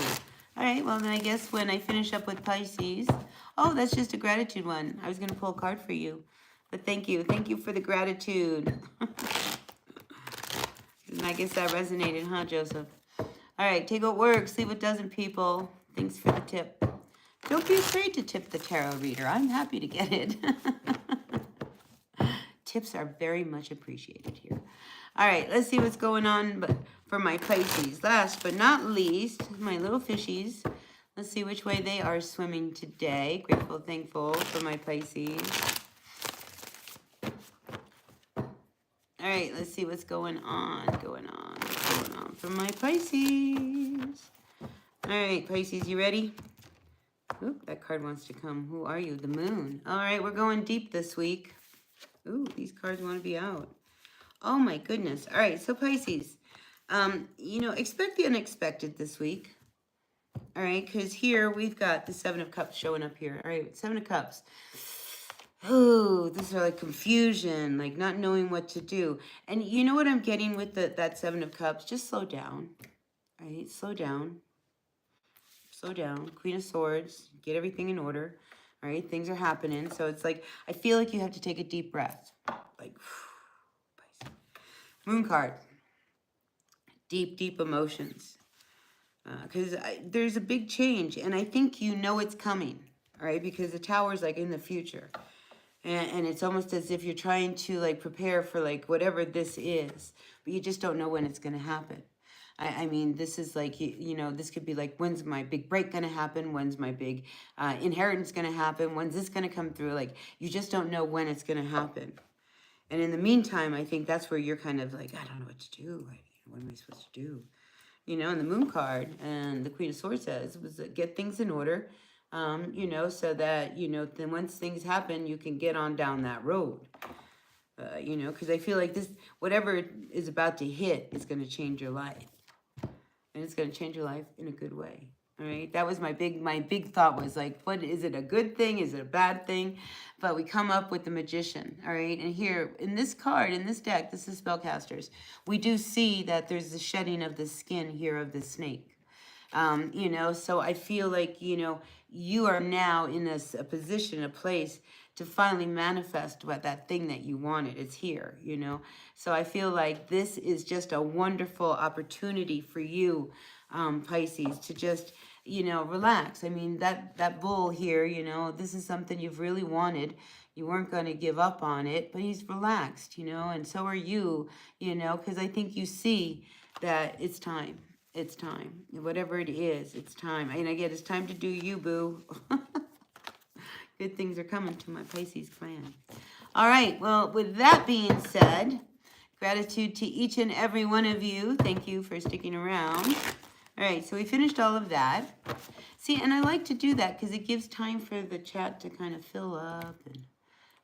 All right, well, then I guess when I finish up with Pisces... Oh, that's just a gratitude one. I was going to pull a card for you. But thank you. Thank you for the gratitude. And I guess that resonated, huh, Joseph? All right, take what works, leave what doesn't, people. Thanks for the tip. Don't be afraid to tip the tarot reader. I'm happy to get it. Tips are very much appreciated here. All right, let's see what's going on for my Pisces. Last but not least, my little fishies. Let's see which way they are swimming today. Grateful, thankful for my Pisces. All right, let's see what's going on for my Pisces. All right, Pisces, you ready? Oop, that card wants to come. Who are you? The Moon. All right, we're going deep this week. Ooh, these cards want to be out. Oh, my goodness. All right, so Pisces, expect the unexpected this week. All right, because here we've got the Seven of Cups showing up here. All right, Seven of Cups. Oh, this is like confusion, like not knowing what to do. And you know what I'm getting with that Seven of Cups? Just slow down. All right, slow down. Slow down. Queen of Swords. Get everything in order. All right, things are happening. So it's like, I feel like you have to take a deep breath. Like, Moon card. Deep, deep emotions. Because there's a big change, and I think it's coming, all right? Because the Tower's, like, in the future. And it's almost as if you're trying to, like, prepare for, like, whatever this is. But you just don't know when it's going to happen. I mean, this is like, this could be like, when's my big break going to happen? When's my big inheritance going to happen? When's this going to come through? Like, you just don't know when it's going to happen. And in the meantime, I think that's where you're kind of like, I don't know what to do. what am I supposed to do? You know, and the Moon card and the Queen of Swords says was get things in order, you know, so that, you know, then once things happen, you can get on down that road. You know, because I feel like this, whatever is about to hit is going to change your life. And it's going to change your life in a good way. All right. That was my big thought was like, what is it, a good thing? Is it a bad thing? But we come up with the Magician. All right. And here in this card, in this deck, this is Spellcasters. We do see that there's the shedding of the skin here of the snake. You know, so I feel like, you know, you are now in a position, a place to finally manifest what that thing that you wanted. It's here, you know. So I feel like this is just a wonderful opportunity for you, Pisces, to just, you know, relax. I mean, that bull here, you know, this is something you've really wanted. You weren't going to give up on it, but he's relaxed, you know, and so are you, you know, because I think you see that it's time. It's time. Whatever it is, it's time. And again, it's time to do you, boo. Good things are coming to my Pisces clan. All right. Well, with that being said, gratitude to each and every one of you. Thank you for sticking around. All right. So we finished all of that. See, and I like to do that because it gives time for the chat to kind of fill up and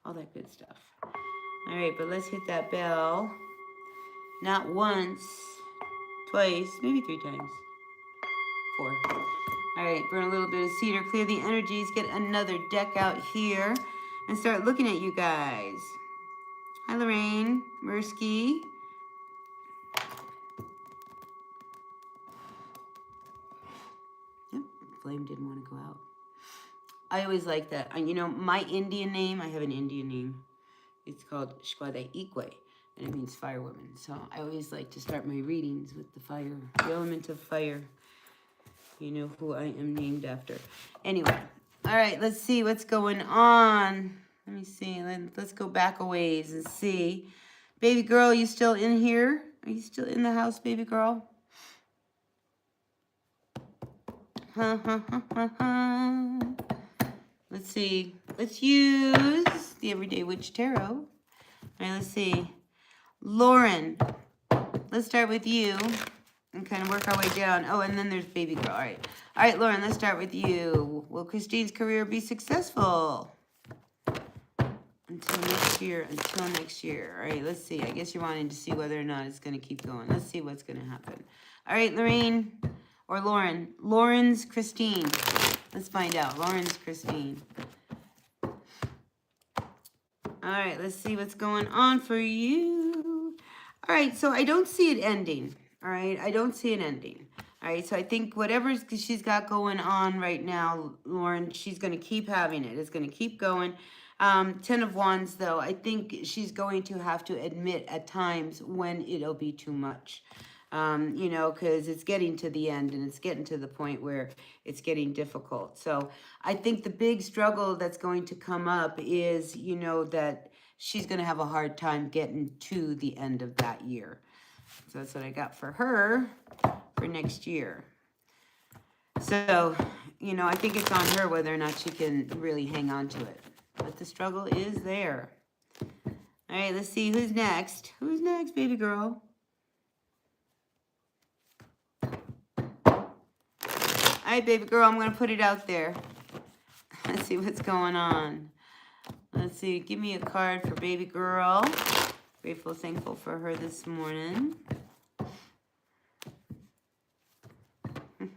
all that good stuff. All right. But let's hit that bell. Not once, twice, maybe 3 times. 4. All right, burn a little bit of cedar, clear the energies, get another deck out here, and start looking at you guys. Hi, Lorraine, Mirsky. Yep, flame didn't want to go out. I always like that. You know, my Indian name, I have an Indian name. It's called Shkwade Ikwe, and it means fire woman. So I always like to start my readings with the fire, the element of fire. You know who I am named after. Anyway, all right, let's see what's going on. Let me see. Let's go back a ways and see. Baby girl, you still in here? Are you still in the house, baby girl? Let's see. Let's use the Everyday Witch Tarot. All right, let's see. Lauren, let's start with you. And kind of work our way down. Oh, and then there's baby girl. All right. All right, Lauren, let's start with you. Will Christine's career be successful? Until next year. Until next year. All right, let's see. I guess you're wanting to see whether or not it's going to keep going. Let's see what's going to happen. All right, Lorraine or Lauren. Lauren's Christine. Let's find out. Lauren's Christine. All right, let's see what's going on for you. All right, so I don't see it ending. All right, I don't see an ending. All right, so I think whatever she's got going on right now, Lauren, she's going to keep having it. It's going to keep going. 10 of Wands, though, I think she's going to have to admit at times when it'll be too much. You know, because it's getting to the end and it's getting to the point where it's getting difficult. So I think the big struggle that's going to come up is, you know, that she's going to have a hard time getting to the end of that year. So that's what I got for her for next year. So, you know, I think it's on her whether or not she can really hang on to it. But the struggle is there. All right, let's see who's next. Who's next, baby girl? All right, baby girl, I'm going to put it out there. Let's see what's going on. Let's see. Give me a card for baby girl. Grateful, thankful for her this morning. All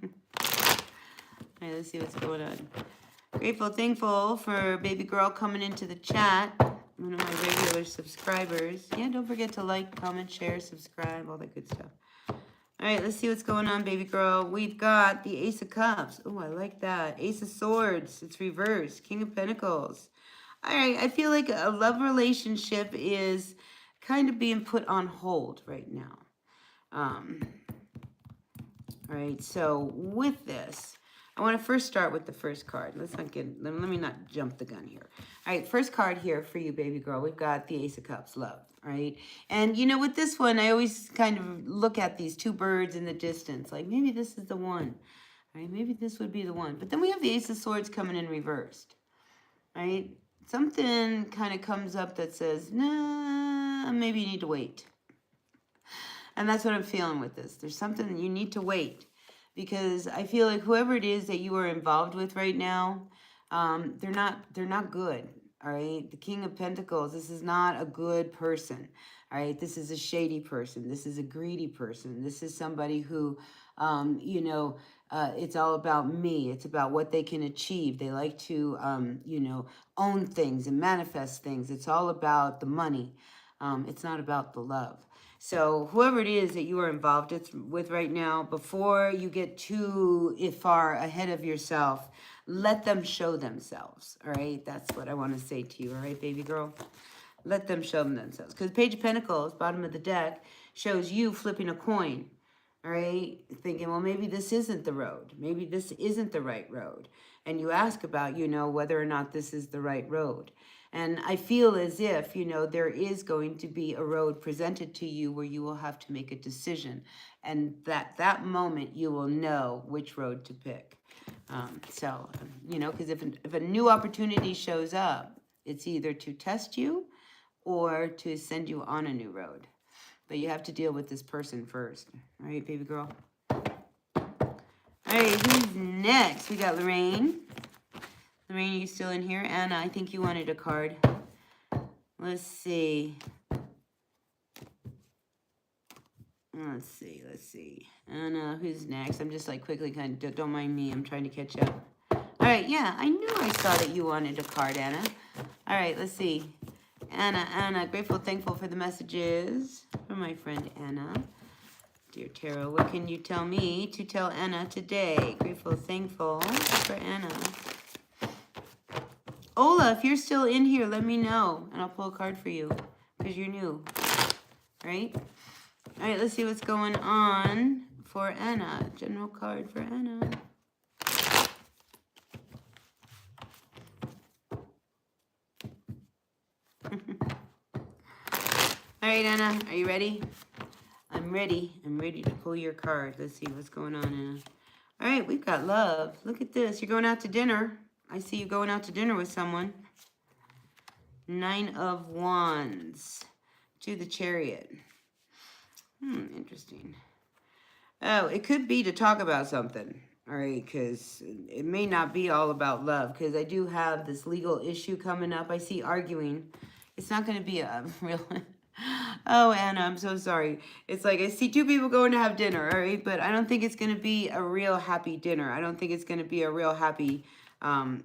right, let's see what's going on. Grateful, thankful for baby girl coming into the chat. One of my regular subscribers. Yeah, don't forget to like, comment, share, subscribe, all that good stuff. All right, let's see what's going on, baby girl. We've got the Ace of Cups. Oh, I like that. Ace of Swords. It's reversed. King of Pentacles. All right, I feel like a love relationship is kind of being put on hold right now. All right, so with this, I want to first start with the first card. Let me not jump the gun here. All right, first card here for you, baby girl. We've got the Ace of Cups, love. All right, and you know, with this one, I always kind of look at these two birds in the distance, like maybe this is the one. All right, maybe this would be the one. But then we have the Ace of Swords coming in reversed. All right, something kind of comes up that says, nah, maybe you need to wait. And that's what I'm feeling with this. There's something you need to wait, because I feel like whoever it is that you are involved with right now, they're not good. All right. The King of Pentacles, this is not a good person. All right. This is a shady person. This is a greedy person. This is somebody who, it's all about me. It's about what they can achieve. They like to, own things and manifest things. It's all about the money. It's not about the love. So whoever it is that you are involved with right now, before you get too far ahead of yourself, let them show themselves. All right. That's what I want to say to you. All right, baby girl. Let them show them themselves. Because Page of Pentacles, bottom of the deck, shows you flipping a coin. All right. Thinking, well, maybe this isn't the road. Maybe this isn't the right road. And you ask about, whether or not this is the right road. And I feel as if, there is going to be a road presented to you where you will have to make a decision. And that moment you will know which road to pick. Because if a new opportunity shows up, it's either to test you or to send you on a new road. But you have to deal with this person first. All right, baby girl? All right, who's next? We got Lorraine. Lorraine, are you still in here? Anna, I think you wanted a card. Let's see. Let's see. Anna, who's next? I'm just like quickly don't mind me. I'm trying to catch up. All right, yeah, I knew I saw that you wanted a card, Anna. All right, let's see. Anna, grateful, thankful for the messages from my friend Anna. Dear Tarot, what can you tell me to tell Anna today? Grateful, thankful for Anna. Ola, if you're still in here, let me know, and I'll pull a card for you, because you're new, right? All right, let's see what's going on for Anna. General card for Anna. All right, Anna, are you ready? I'm ready. I'm ready to pull your card. Let's see what's going on, Anna. All right, we've got love. Look at this. You're going out to dinner. I see you going out to dinner with someone. 9 of Wands to the Chariot. Interesting. Oh, it could be to talk about something. All right, because it may not be all about love, because I do have this legal issue coming up. I see arguing. It's not going to be a real... Oh, Anna, I'm so sorry. It's like I see two people going to have dinner, all right? But I don't think it's going to be a real happy dinner. I don't think it's going to be a real happy, kind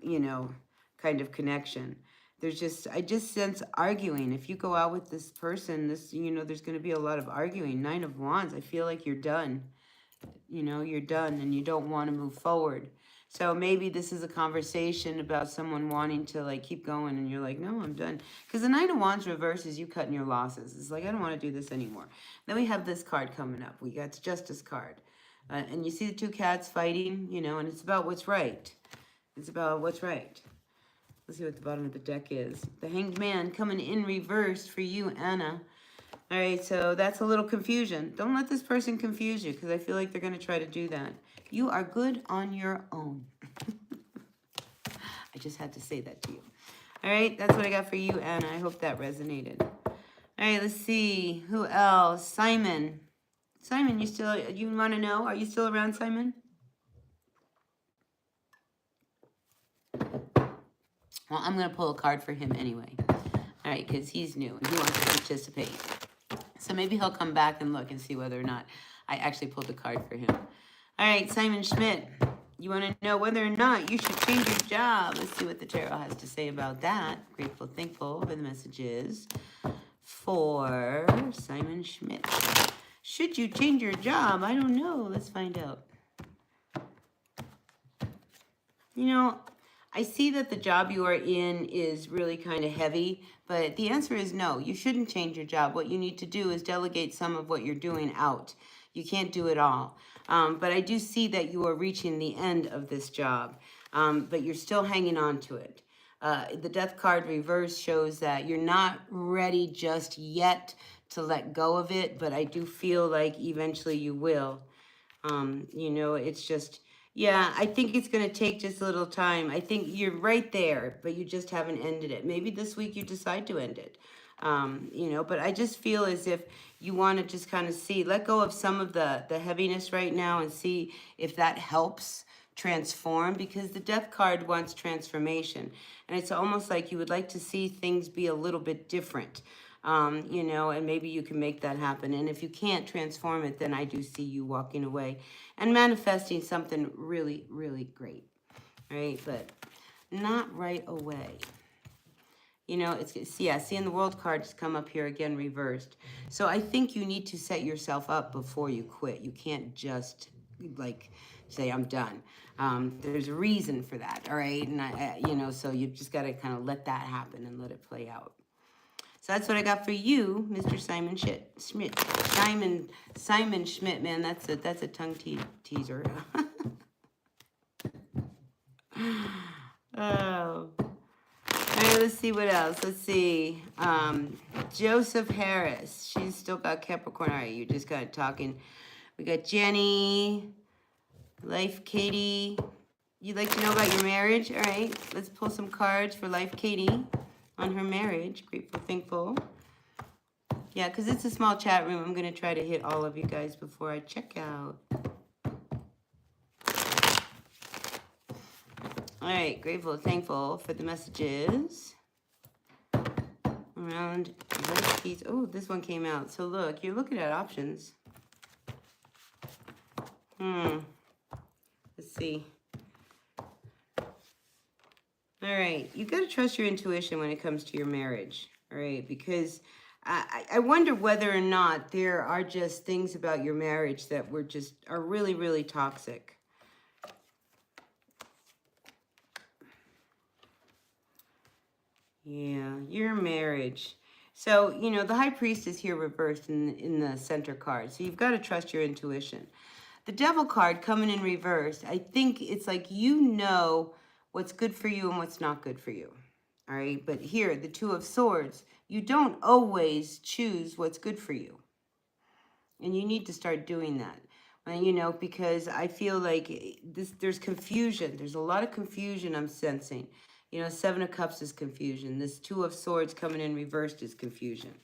of connection. I just sense arguing. If you go out with this person, there's going to be a lot of arguing. 9 of Wands, I feel like you're done. You're done and you don't want to move forward. So maybe this is a conversation about someone wanting to like keep going and you're like, no, I'm done. Because the 9 of Wands reverse is you cutting your losses. It's like, I don't want to do this anymore. Then we have this card coming up. We got the Justice card. And you see the two cats fighting, and it's about what's right. It's about what's right. Let's see what the bottom of the deck is. The Hanged Man coming in reverse for you, Anna. All right, so that's a little confusion. Don't let this person confuse you, because I feel like they're going to try to do that. You are good on your own. I just had to say that to you. All right, that's what I got for you, Anna. I hope that resonated. All right, let's see. Who else? Simon. Simon, you want to know? Are you still around, Simon? Well, I'm going to pull a card for him anyway. All right, because he's new and he wants to participate. So maybe he'll come back and look and see whether or not I actually pulled a card for him. All right, Simon Schmidt, you want to know whether or not you should change your job. Let's see what the tarot has to say about that. Grateful, thankful for the messages for Simon Schmidt. Should you change your job? I don't know. Let's find out. I see that the job you are in is really kind of heavy, but the answer is no. You shouldn't change your job. What you need to do is delegate some of what you're doing out. You can't do it all. But I do see that you are reaching the end of this job, but you're still hanging on to it. The Death card reverse shows that you're not ready just yet to let go of it, but I do feel like eventually you will. It's just... Yeah, I think it's going to take just a little time. I think you're right there, but you just haven't ended it. Maybe this week you decide to end it. You know, but I just feel as if you want to just kind of see, let go of some of the heaviness right now and see if that helps transform, because the Death card wants transformation. And it's almost like you would like to see things be a little bit different. You know, and maybe you can make that happen. And if you can't transform it, then I do see you walking away and manifesting something really, really great, right? But not right away. You know, yeah, seeing the World card just come up here again reversed. So I think you need to set yourself up before you quit. You can't just, like, say, I'm done. There's a reason for that, all right? And, you know, so you just got to kind of let that happen and let it play out. So that's what I got for you, Mr. Simon Schmidt. Simon Schmidt, man, that's a tongue teaser. Oh. All right, let's see what else. Let's see. Joseph Harris. She's still got Capricorn. All right, you just got talking. We got Jenny, Life Katie. You'd like to know about your marriage? All right, let's pull some cards for Life Katie on her marriage. Grateful, thankful. Yeah, because it's a small chat room. I'm going to try to hit all of you guys before I check out. All right, grateful, thankful for the messages around Life keys. Oh, this one came out. So look, you're looking at options. Let's see. All right, you got to trust your intuition when it comes to your marriage, all right? Because I wonder whether or not there are just things about your marriage that are really, really toxic. Yeah, your marriage. So, you know, the High Priest is here reversed in the center card. So you've got to trust your intuition. The Devil card coming in reverse, I think it's like you know what's good for you and what's not good for you. All right, but here, the Two of Swords, you don't always choose what's good for you. And you need to start doing that. You know, because I feel like there's confusion. There's a lot of confusion I'm sensing. You know, Seven of Cups is confusion. This Two of Swords coming in reversed is confusion.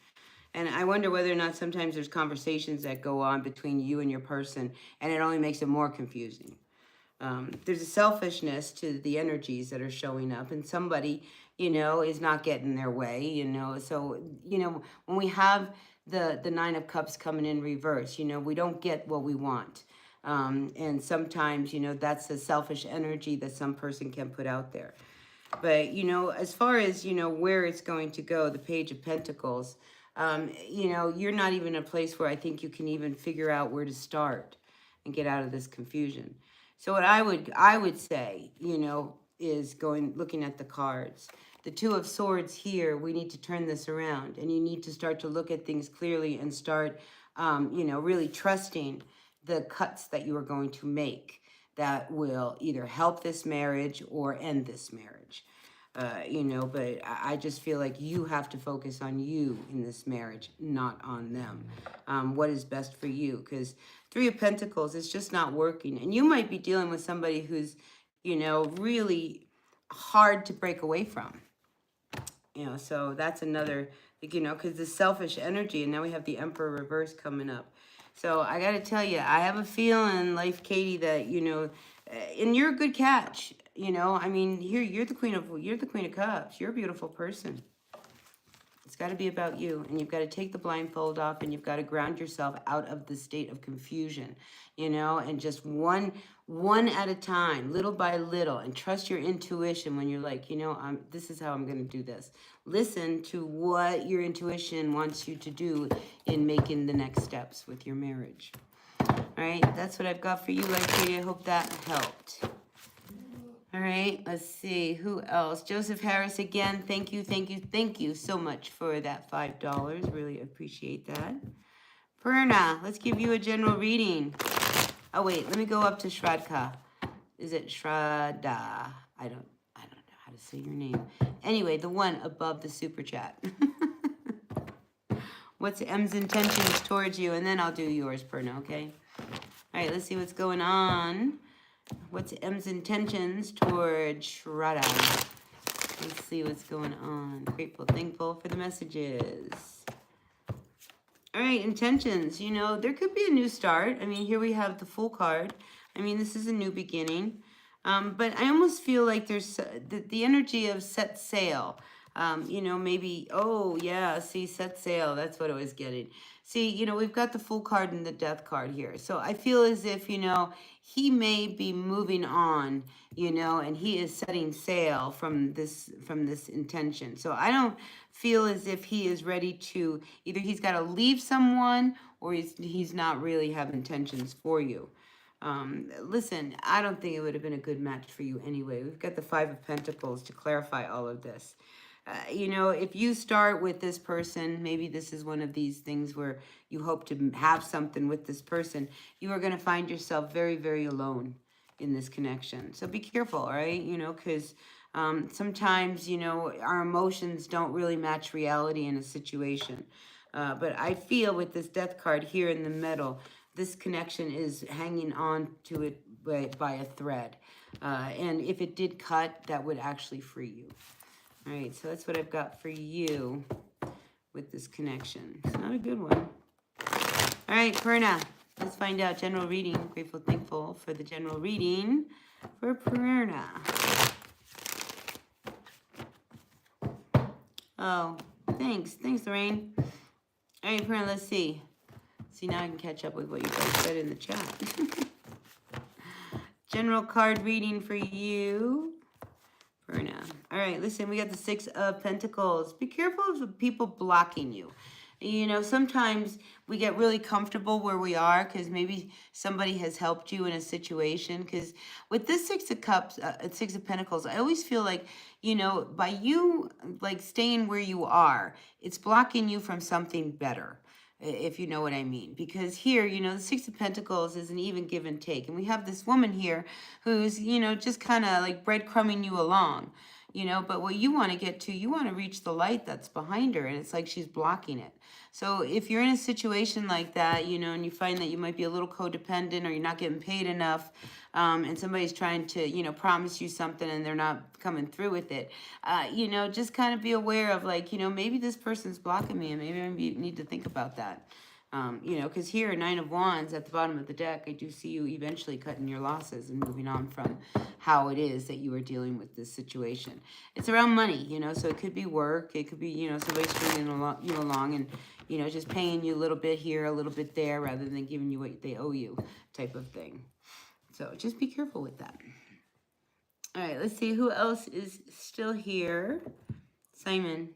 And I wonder whether or not sometimes there's conversations that go on between you and your person, and it only makes it more confusing. There's a selfishness to the energies that are showing up, and somebody, you know, is not getting their way, you know. So, you know, when we have the Nine of Cups coming in reverse, you know, we don't get what we want. And sometimes, you know, that's a selfish energy that some person can put out there. But, you know, as far as, you know, where it's going to go, the Page of Pentacles, you know, you're not even in a place where I think you can even figure out where to start and get out of this confusion. So what I would say, you know, is looking at the cards. The Two of Swords here, we need to turn this around, and you need to start to look at things clearly and start, you know, really trusting the cuts that you are going to make that will either help this marriage or end this marriage. You know, but I just feel like you have to focus on you in this marriage, not on them. What is best for you? Because Three of Pentacles is just not working. And you might be dealing with somebody who's, you know, really hard to break away from. You know, so that's another, you know, because the selfish energy, and now we have the Emperor reverse coming up. So I got to tell you, I have a feeling, Life Katie, that, you know, and you're a good catch. You know, I mean, here you're the Queen of Cups. You're a beautiful person. It's got to be about you, and you've got to take the blindfold off, and you've got to ground yourself out of the state of confusion, you know, and just one at a time, little by little, and trust your intuition when you're like, you know, this is how I'm going to do this. Listen to what your intuition wants you to do in making the next steps with your marriage. All right, that's what I've got for you, Life Katie. I hope that helped. All right, let's see. Who else? Joseph Harris again. Thank you so much for that $5. Really appreciate that. Perna, let's give you a general reading. Oh, wait, let me go up to Shradka. Is it Shradda? I don't know how to say your name. Anyway, the one above the super chat. What's M's intentions towards you? And then I'll do yours, Perna, okay? All right, let's see what's going on. What's M's intentions toward Shradda? Let's see what's going on. Grateful, thankful for the messages. All right, intentions. You know, there could be a new start. I mean, here we have the Fool card. I mean, this is a new beginning. But I almost feel like there's the energy of set sail. You know, maybe, oh, yeah, see, set sail. That's what I was getting. See, you know, we've got the Fool card and the Death card here. So I feel as if, you know, he may be moving on, you know, and he is setting sail from this intention. So I don't feel as if he is ready to, either he's got to leave someone or he's not really have intentions for you. Listen, I don't think it would have been a good match for you anyway. We've got the Five of Pentacles to clarify all of this. You know, if you start with this person, maybe this is one of these things where you hope to have something with this person, you are going to find yourself very, very alone in this connection. So be careful, all right? You know, because sometimes, you know, our emotions don't really match reality in a situation. But I feel with this Death card here in the middle, this connection is hanging on to it by a thread. And if it did cut, that would actually free you. All right, so that's what I've got for you with this connection. It's not a good one. All right, Perna, let's find out general reading. Grateful, thankful for the general reading for Perna. Oh, thanks. Thanks, Lorraine. All right, Perna, let's see. See, now I can catch up with what you guys said in the chat. General card reading for you. Perna. All right, listen, we got the Six of Pentacles. Be careful of the people blocking you. You know, sometimes we get really comfortable where we are because maybe somebody has helped you in a situation. Because with this Six of Cups, Six of Pentacles, I always feel like, you know, by you like staying where you are, it's blocking you from something better, if you know what I mean. Because here, you know, the Six of Pentacles is an even give and take. And we have this woman here who's, you know, just kind of like breadcrumbing you along, you know. But what you want to get to, you want to reach the light that's behind her. And it's like she's blocking it. So if you're in a situation like that, you know, and you find that you might be a little codependent or you're not getting paid enough, and somebody's trying to, you know, promise you something and they're not coming through with it, you know, just kind of be aware of like, you know, maybe this person's blocking me and maybe I need to think about that. You know, because here, Nine of Wands at the bottom of the deck, I do see you eventually cutting your losses and moving on from how it is that you are dealing with this situation. It's around money, you know, so it could be work. It could be, you know, somebody stringing you along and, you know, just paying you a little bit here, a little bit there, rather than giving you what they owe you type of thing. So just be careful with that. All right, let's see who else is still here. Simon.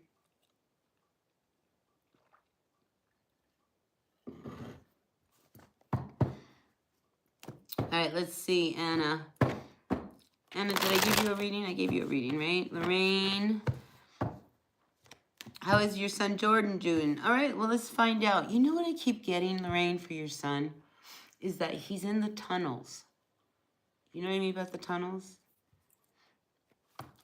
All right, let's see, Anna. Anna, did I give you a reading? I gave you a reading, right? Lorraine. How is your son Jordan doing? All right, well, let's find out. You know what I keep getting, Lorraine, for your son? Is that he's in the tunnels. You know what I mean about the tunnels?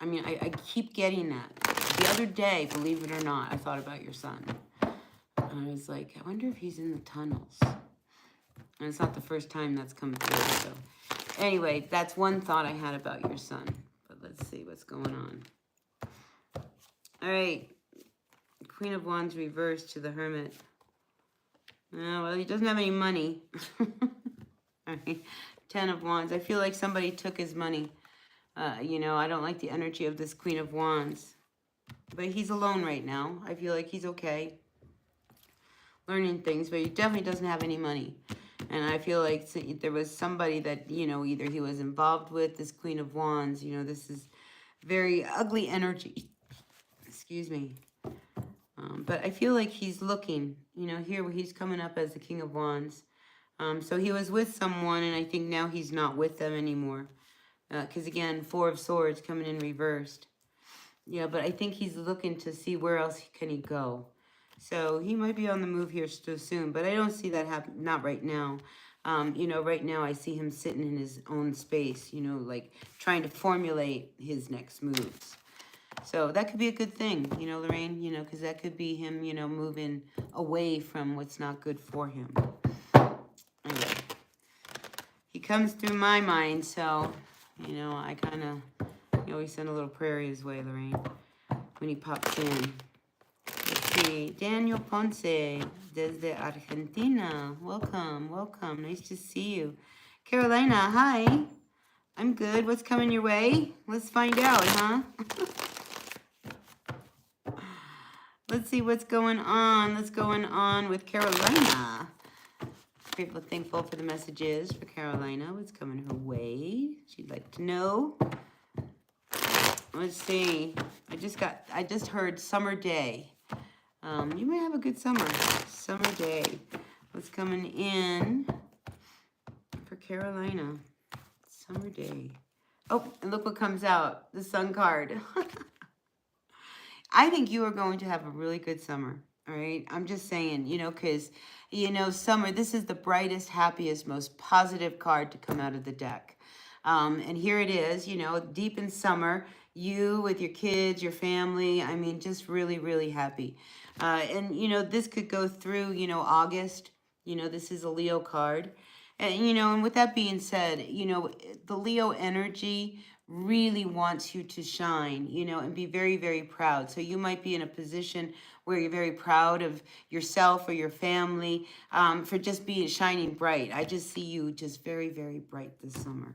I mean, I keep getting that. The other day, believe it or not, I thought about your son. And I was like, I wonder if he's in the tunnels. And it's not the first time that's come through. So anyway, that's one thought I had about your son. But let's see what's going on. All right. Queen of Wands reversed to the Hermit. Oh, well, he doesn't have any money. All right. 10 of Wands. I feel like somebody took his money. You know, I don't like the energy of this Queen of Wands. But he's alone right now. I feel like he's okay. Learning things, but he definitely doesn't have any money. And I feel like there was somebody that, you know, either he was involved with, this Queen of Wands. You know, this is very ugly energy. Excuse me. But I feel like he's looking, you know, here he's coming up as the King of Wands. So he was with someone, and I think now he's not with them anymore. Because, again, Four of Swords coming in reversed. Yeah, but I think he's looking to see where else can he go. So he might be on the move here still soon, but I don't see that happen, not right now. You know, right now I see him sitting in his own space, you know, like trying to formulate his next moves. So that could be a good thing, you know, Lorraine, you know, because that could be him, you know, moving away from what's not good for him. Anyway, he comes through my mind, so, you know, I kind of, you You always send a little prayer his way, Lorraine, when he pops in. Let's see. Daniel Ponce, desde Argentina. Welcome, welcome. Nice to see you. Carolina, hi. I'm good. What's coming your way? Let's find out, huh? Let's see what's going on. What's going on with Carolina? Grateful, thankful for the messages for Carolina. What's coming her way? She'd like to know. Let's see. I just heard summer day. You may have a good summer. Summer day. What's coming in for Carolina? Summer day. Oh, and look what comes out. The sun card. I think you are going to have a really good summer. All right. I'm just saying, because, summer, this is the brightest, happiest, most positive card to come out of the deck. And here it is, deep in summer, you with your kids, your family, I mean, just really, really happy. And, this could go through, August. This is a Leo card. And, and with that being said, the Leo energy really wants you to shine, and be very, very proud. So you might be in a position where you're very proud of yourself or your family for just being shining bright. I just see you just very, very bright this summer.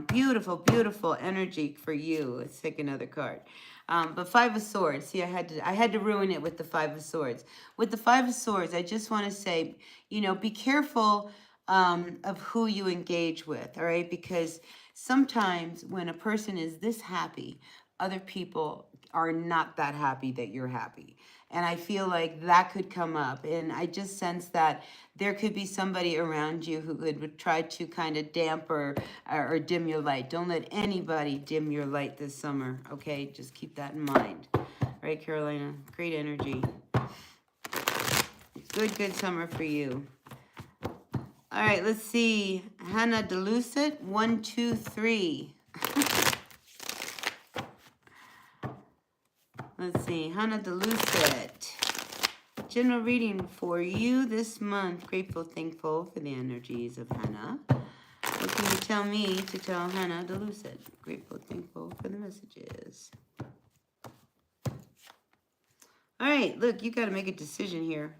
Beautiful, beautiful energy for you. Let's take another card. But Five of Swords. See, I had to ruin it with the Five of Swords. With the Five of Swords, I just want to say, be careful of who you engage with, all right? Because sometimes when a person is this happy, other people are not that happy that you're happy. And I feel like that could come up. And I just sense that there could be somebody around you who would try to kind of damper or dim your light. Don't let anybody dim your light this summer, okay? Just keep that in mind. All right, Carolina? Great energy. Good summer for you. All right, let's see. Hannah Delucet, 1, 2, 3. Let's see. Hannah Delucet. General reading for you this month. Grateful, thankful for the energies of Hannah. What can you tell me to tell Hannah Delucet? Grateful, thankful for the messages. All right, look, you got to make a decision here.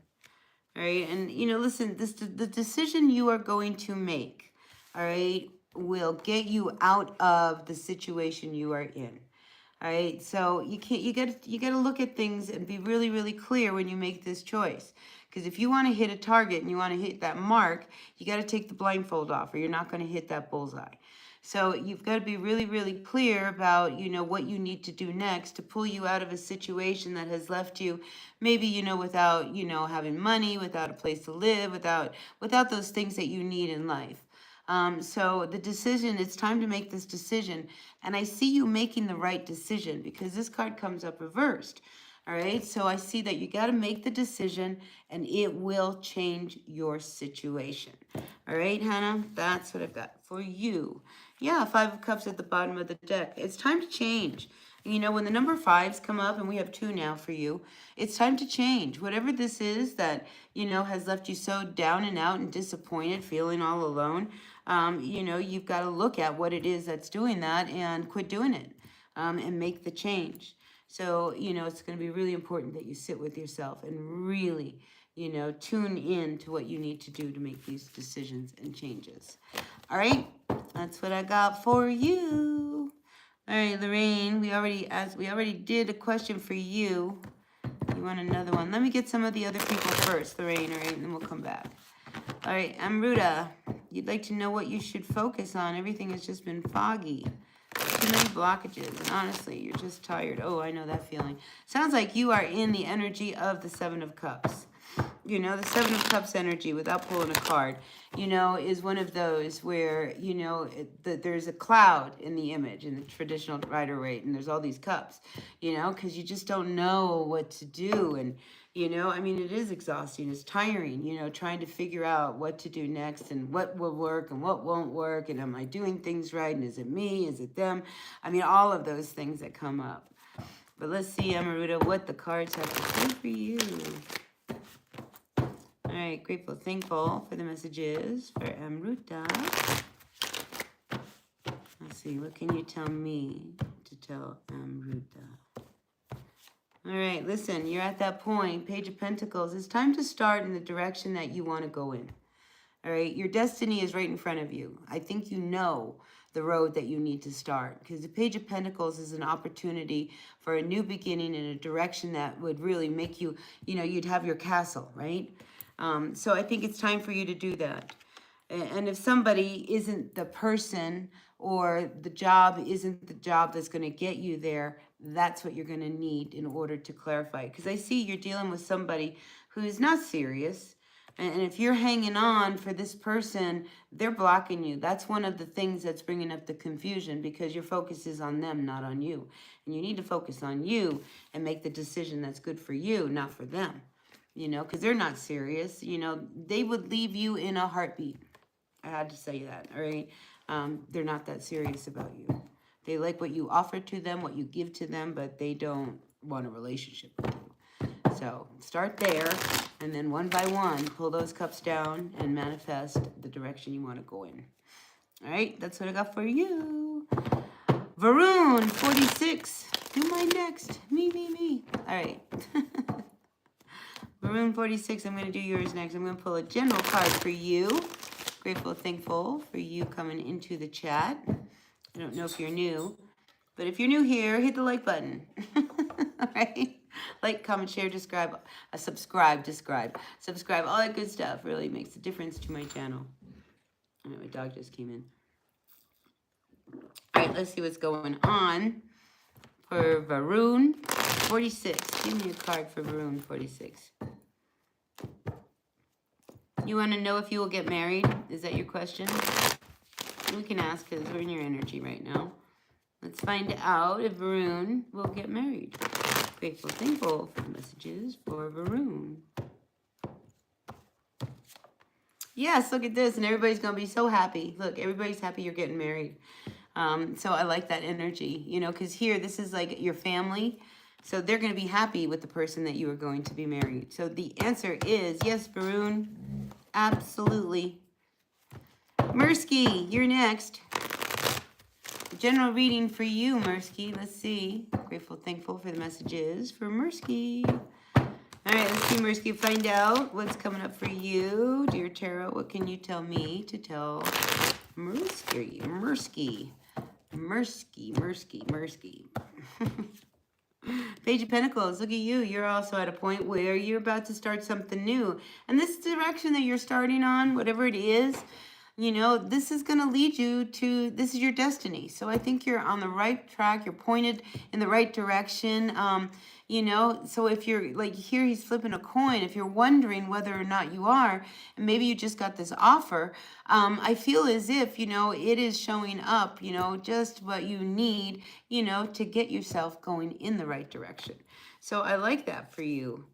All right, and listen, the decision you are going to make, all right, will get you out of the situation you are in. All right, so you got to look at things and be really, really clear when you make this choice. Because if you want to hit a target and you want to hit that mark, you got to take the blindfold off, or you're not going to hit that bullseye. So you've got to be really, really clear about, what you need to do next to pull you out of a situation that has left you maybe, without, having money, without a place to live, without those things that you need in life. So the decision, it's time to make this decision. And I see you making the right decision because this card comes up reversed. All right, so I see that you got to make the decision and it will change your situation. All right, Hannah, that's what I've got for you. Yeah, Five of Cups at the bottom of the deck. It's time to change. When the number 5s come up, and we have 2 now for you, it's time to change. Whatever this is that, has left you so down and out and disappointed, feeling all alone, you've got to look at what it is that's doing that and quit doing it and make the change. So, it's going to be really important that you sit with yourself and really, tune in to what you need to do to make these decisions and changes. All right, that's what I got for you. All right, Lorraine, we already did a question for you. You want another one? Let me get some of the other people first, Lorraine, all right, and then we'll come back. All right, Amruta, you'd like to know what you should focus on. Everything has just been foggy. Too many blockages, and honestly, you're just tired. Oh, I know that feeling. Sounds like you are in the energy of the Seven of Cups. The Seven of Cups energy, without pulling a card, is one of those where, there's a cloud in the image, in the traditional Rider-Waite, and there's all these cups, because you just don't know what to do. And, it is exhausting. It's tiring, trying to figure out what to do next and what will work and what won't work. And am I doing things right? And is it me? Is it them? All of those things that come up. But let's see, Amaruta, what the cards have to say for you. All right, grateful, thankful for the messages for Amruta. Let's see, what can you tell me to tell Amruta. All right, listen, you're at that point, Page of Pentacles. It's time to start in the direction that you want to go in. All right, your destiny is right in front of you. I think you know the road that you need to start, because the Page of Pentacles is an opportunity for a new beginning in a direction that would really make you, you'd have your castle, right? So I think it's time for you to do that. And if somebody isn't the person, or the job isn't the job that's going to get you there, that's what you're going to need in order to clarify. Because I see you're dealing with somebody who's not serious. And if you're hanging on for this person, they're blocking you. That's one of the things that's bringing up the confusion, because your focus is on them, not on you. And you need to focus on you and make the decision that's good for you, not for them. Because they're not serious. They would leave you in a heartbeat. I had to say that, all right? They're not that serious about you. They like what you offer to them, what you give to them, but they don't want a relationship with you. So start there, and then one by one, pull those cups down and manifest the direction you want to go in. All right, that's what I got for you. Varun, 46. Do my next. Me. All right. Varun, 46, I'm going to do yours next. I'm going to pull a general card for you. Grateful, thankful for you coming into the chat. I don't know if you're new, but if you're new here, hit the like button. All right? Like, comment, share, subscribe, subscribe, all that good stuff. Really makes a difference to my channel. All right, my dog just came in. All right, let's see what's going on for Varun, 46. Give me a card for Varun, 46. You want to know if you will get married? Is that your question? We can ask, because we're in your energy right now. Let's find out if Varun will get married. Grateful, thankful for the messages for Varun. Yes, look at this, and everybody's going to be so happy. Look, everybody's happy you're getting married. So I like that energy, because here, this is like your family. So they're going to be happy with the person that you are going to be married. So the answer is yes, Varun. Absolutely. Mirsky, you're next. General reading for you, Mirsky. Let's see. Grateful, thankful for the messages for Mirsky. All right, let's see, Mirsky. Find out what's coming up for you. Dear Tarot, what can you tell me to tell Mirsky? Mirsky. Page of Pentacles, look at you. You're also at a point where you're about to start something new. And this direction that you're starting on, whatever it is, this is going to lead you to, this is your destiny. So I think you're on the right track. You're pointed in the right direction. So if you're like here, he's flipping a coin. If you're wondering whether or not you are, and maybe you just got this offer, I feel as if, it is showing up, just what you need, to get yourself going in the right direction. So I like that for you.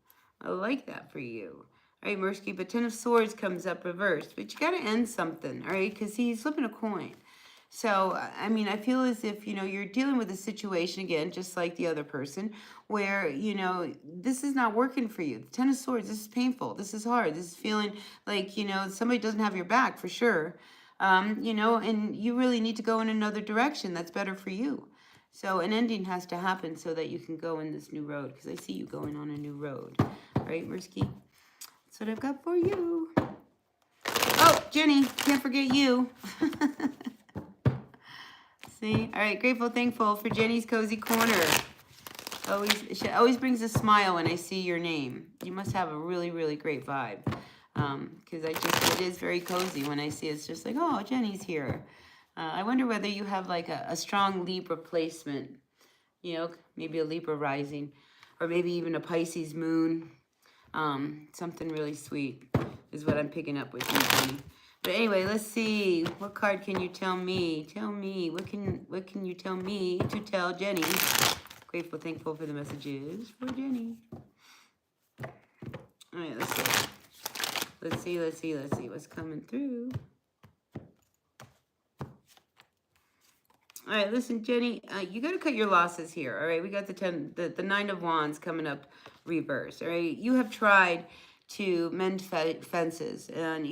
All right, Mirsky, but 10 of Swords comes up reversed. But you got to end something, all right? Because he's flipping a coin. So, I mean, I feel as if, you're dealing with a situation, again, just like the other person, where, this is not working for you. The 10 of Swords, this is painful. This is hard. This is feeling like, somebody doesn't have your back for sure. And you really need to go in another direction that's better for you. So an ending has to happen so that you can go in this new road, because I see you going on a new road. All right, Mirsky? That's what I've got for you. Oh, Jenny, can't forget you. See? All right, grateful, thankful for Jenny's Cozy Corner. She always brings a smile when I see your name. You must have a really, really great vibe. Because it is very cozy when I see it. It's just like, oh, Jenny's here. I wonder whether you have like a strong Libra placement. Maybe a Libra rising. Or maybe even a Pisces moon. Something really sweet is what I'm picking up with you, Jenny. But anyway, let's see. What card can you tell me? Tell me. What can you tell me to tell Jenny? Grateful, thankful for the messages for Jenny. All right, let's see. Let's see what's coming through. All right, listen, Jenny, you got to cut your losses here. All right, we got the 9 of Wands coming up reverse. All right, you have tried to mend fences, and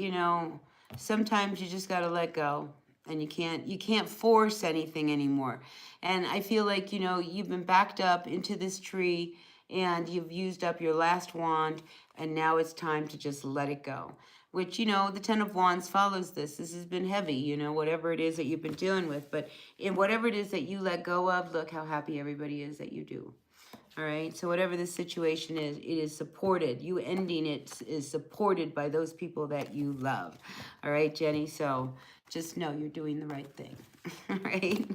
sometimes you just got to let go. and you can't force anything anymore. And I feel like, you've been backed up into this tree and you've used up your last wand, and now it's time to just let it go. Which, the Ten of Wands follows this. This has been heavy, whatever it is that you've been dealing with. But in whatever it is that you let go of, look how happy everybody is that you do. All right, so whatever the situation is, it is supported. You ending it is supported by those people that you love. All right, Jenny, so just know you're doing the right thing. All right?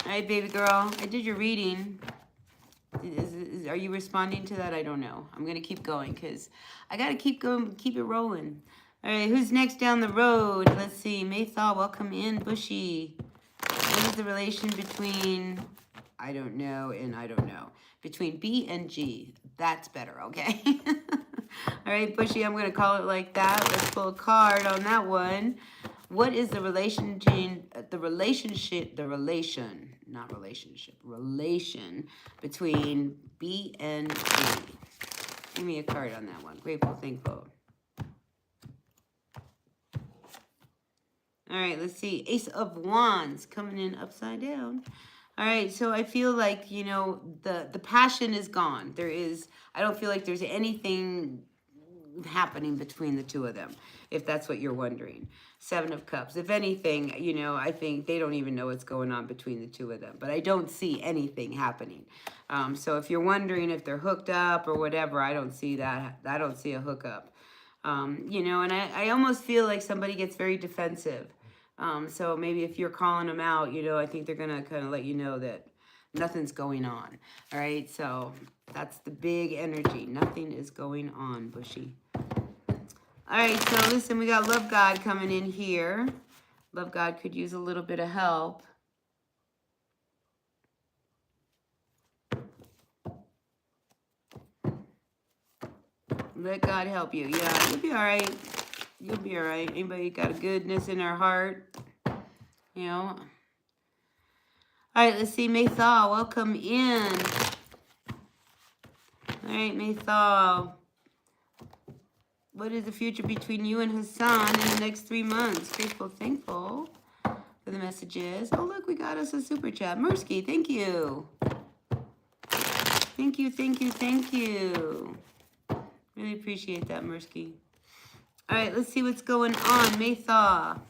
All right, baby girl, I did your reading. Are you responding to that? I don't know. I'm going to keep going because I got to keep going, keep it rolling. All right, who's next down the road? Let's see. Maythaw, welcome in. Bushy. What is the relation between, I don't know, and I don't know. Between B and G. That's better, okay? All right, Bushy, I'm going to call it like that. Let's pull a card on that one. What is the relation between, relation between B and G? Give me a card on that one. Grateful, thankful. All right, let's see. Ace of Wands coming in upside down. All right, so I feel like, the passion is gone. I don't feel like there's anything happening between the two of them, if that's what you're wondering. Seven of Cups. If anything, I think they don't even know what's going on between the two of them. But I don't see anything happening. So if you're wondering if they're hooked up or whatever, I don't see that. I don't see a hookup. And I almost feel like somebody gets very defensive. So maybe if you're calling them out, I think they're going to kind of let you know that nothing's going on. All right, so that's the big energy. Nothing is going on, Bushy. All right, so listen, we got Love God coming in here. Love God could use a little bit of help. Let God help you. Yeah, you'll be all right. You'll be all right. Anybody got a goodness in their heart? All right, let's see. Maythaw, welcome in. All right, Maythaw. What is the future between you and Hassan in the next 3 months? Grateful, thankful for the messages. Oh, look, we got us a super chat. Mursky, thank you. Thank you, thank you, thank you. Really appreciate that, Mursky. All right, let's see what's going on. Maythaw.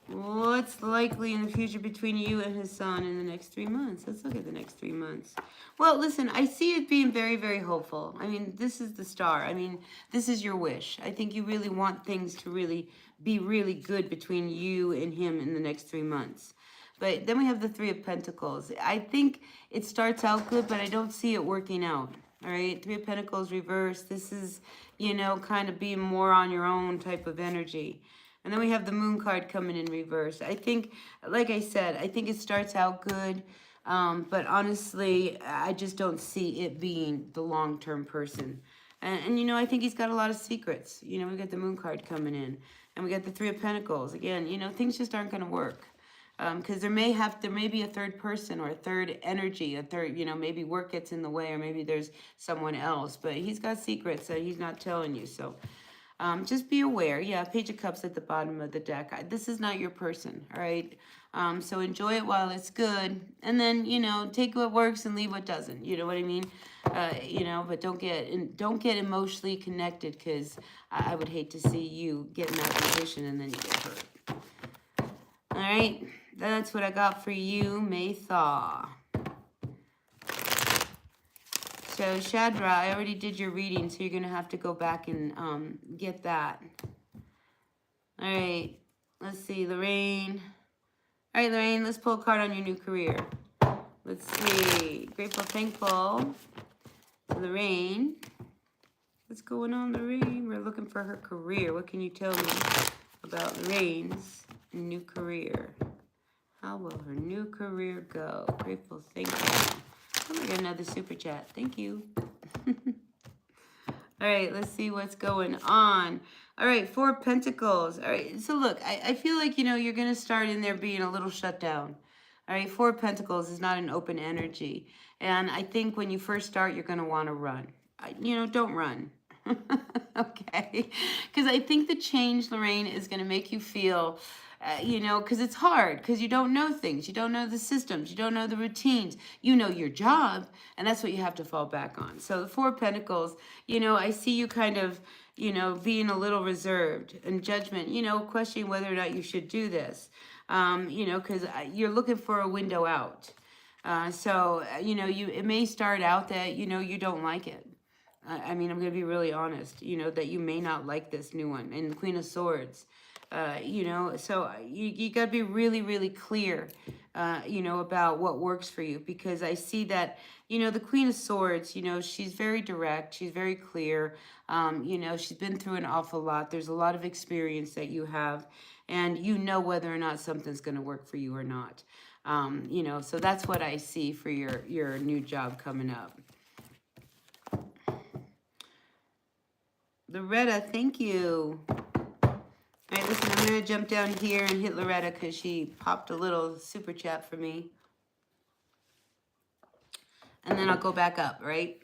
What's likely in the future between you and Hassan in the next 3 months? Let's look at the next 3 months. Well, listen, I see it being very, very hopeful. I mean, this is the star. I mean, this is your wish. I think you really want things to really be really good between you and him in the next 3 months. But then we have the Three of Pentacles. I think it starts out good, but I don't see it working out. All right, Three of Pentacles reversed. This is, kind of being more on your own type of energy. And then we have the Moon card coming in reverse. I think, like I said, I think it starts out good. But honestly, I just don't see it being the long-term person. And I think he's got a lot of secrets. We got the Moon card coming in. And we got the Three of Pentacles. Again, things just aren't going to work. Because there may be a third person or a third energy, maybe work gets in the way, or maybe there's someone else. But he's got secrets that he's not telling you. So just be aware. Yeah, Page of Cups at the bottom of the deck. This is not your person, all right? So enjoy it while it's good. And then, take what works and leave what doesn't. You know what I mean? But don't get emotionally connected, because I would hate to see you get in that position and then you get hurt. All right, that's what I got for you, Maythaw. So, Shadra, I already did your reading, so you're going to have to go back and get that. All right, let's see, Lorraine. All right, Lorraine, let's pull a card on your new career. Let's see, Grateful, Thankful to Lorraine. What's going on, Lorraine? We're looking for her career. What can you tell me about Lorraine's new career? How will her new career go? Grateful, thankful. Oh, I got another super chat. Thank you. All right, let's see what's going on. All right, Four of Pentacles. All right, so look, I feel like, you're going to start in there being a little shut down. All right, Four of Pentacles is not an open energy. And I think when you first start, you're going to want to run. You know, don't run. Okay? Because I think the change, Lorraine, is going to make you feel, you know, because it's hard, because you don't know things. You don't know the systems. You don't know the routines. You know your job, and that's what you have to fall back on. So the Four of Pentacles, you know, I see you kind of, you know, being a little reserved and judgment, you know, questioning whether or not you should do this, you know, because you're looking for a window out. You know, it may start out that, you know, you don't like it. I mean, I'm going to be really honest, you know, that you may not like this new one. And the Queen of Swords, you know, so you got to be really, really clear, you know, about what works for you. Because I see that, you know, the Queen of Swords, you know, she's very direct. She's very clear. You know, she's been through an awful lot. There's a lot of experience that you have. And you know whether or not something's going to work for you or not. You know, so that's what I see for your new job coming up. Loretta, thank you. All right, listen, I'm going to jump down here and hit Loretta because she popped a little super chat for me. And then I'll go back up, right?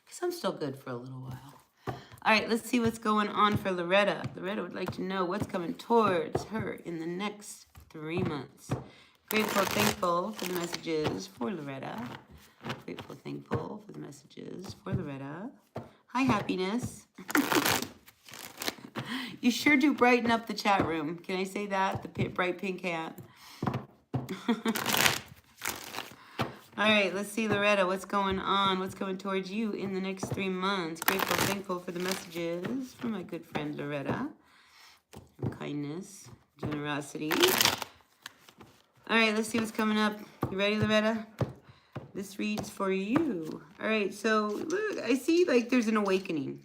Because I'm still good for a little while. All right, let's see what's going on for Loretta. Loretta would like to know what's coming towards her in the next 3 months. Grateful, thankful for the messages for Loretta. Grateful, thankful for the messages for Loretta. Hi, happiness. You sure do brighten up the chat room. Can I say that? The bright pink hat. All right, let's see, Loretta, what's going on? What's coming towards you in the next 3 months? Grateful, thankful for the messages from my good friend Loretta. Kindness, generosity. All right, let's see what's coming up. You ready, Loretta? This reads for you. All right, so look, I see like there's an awakening.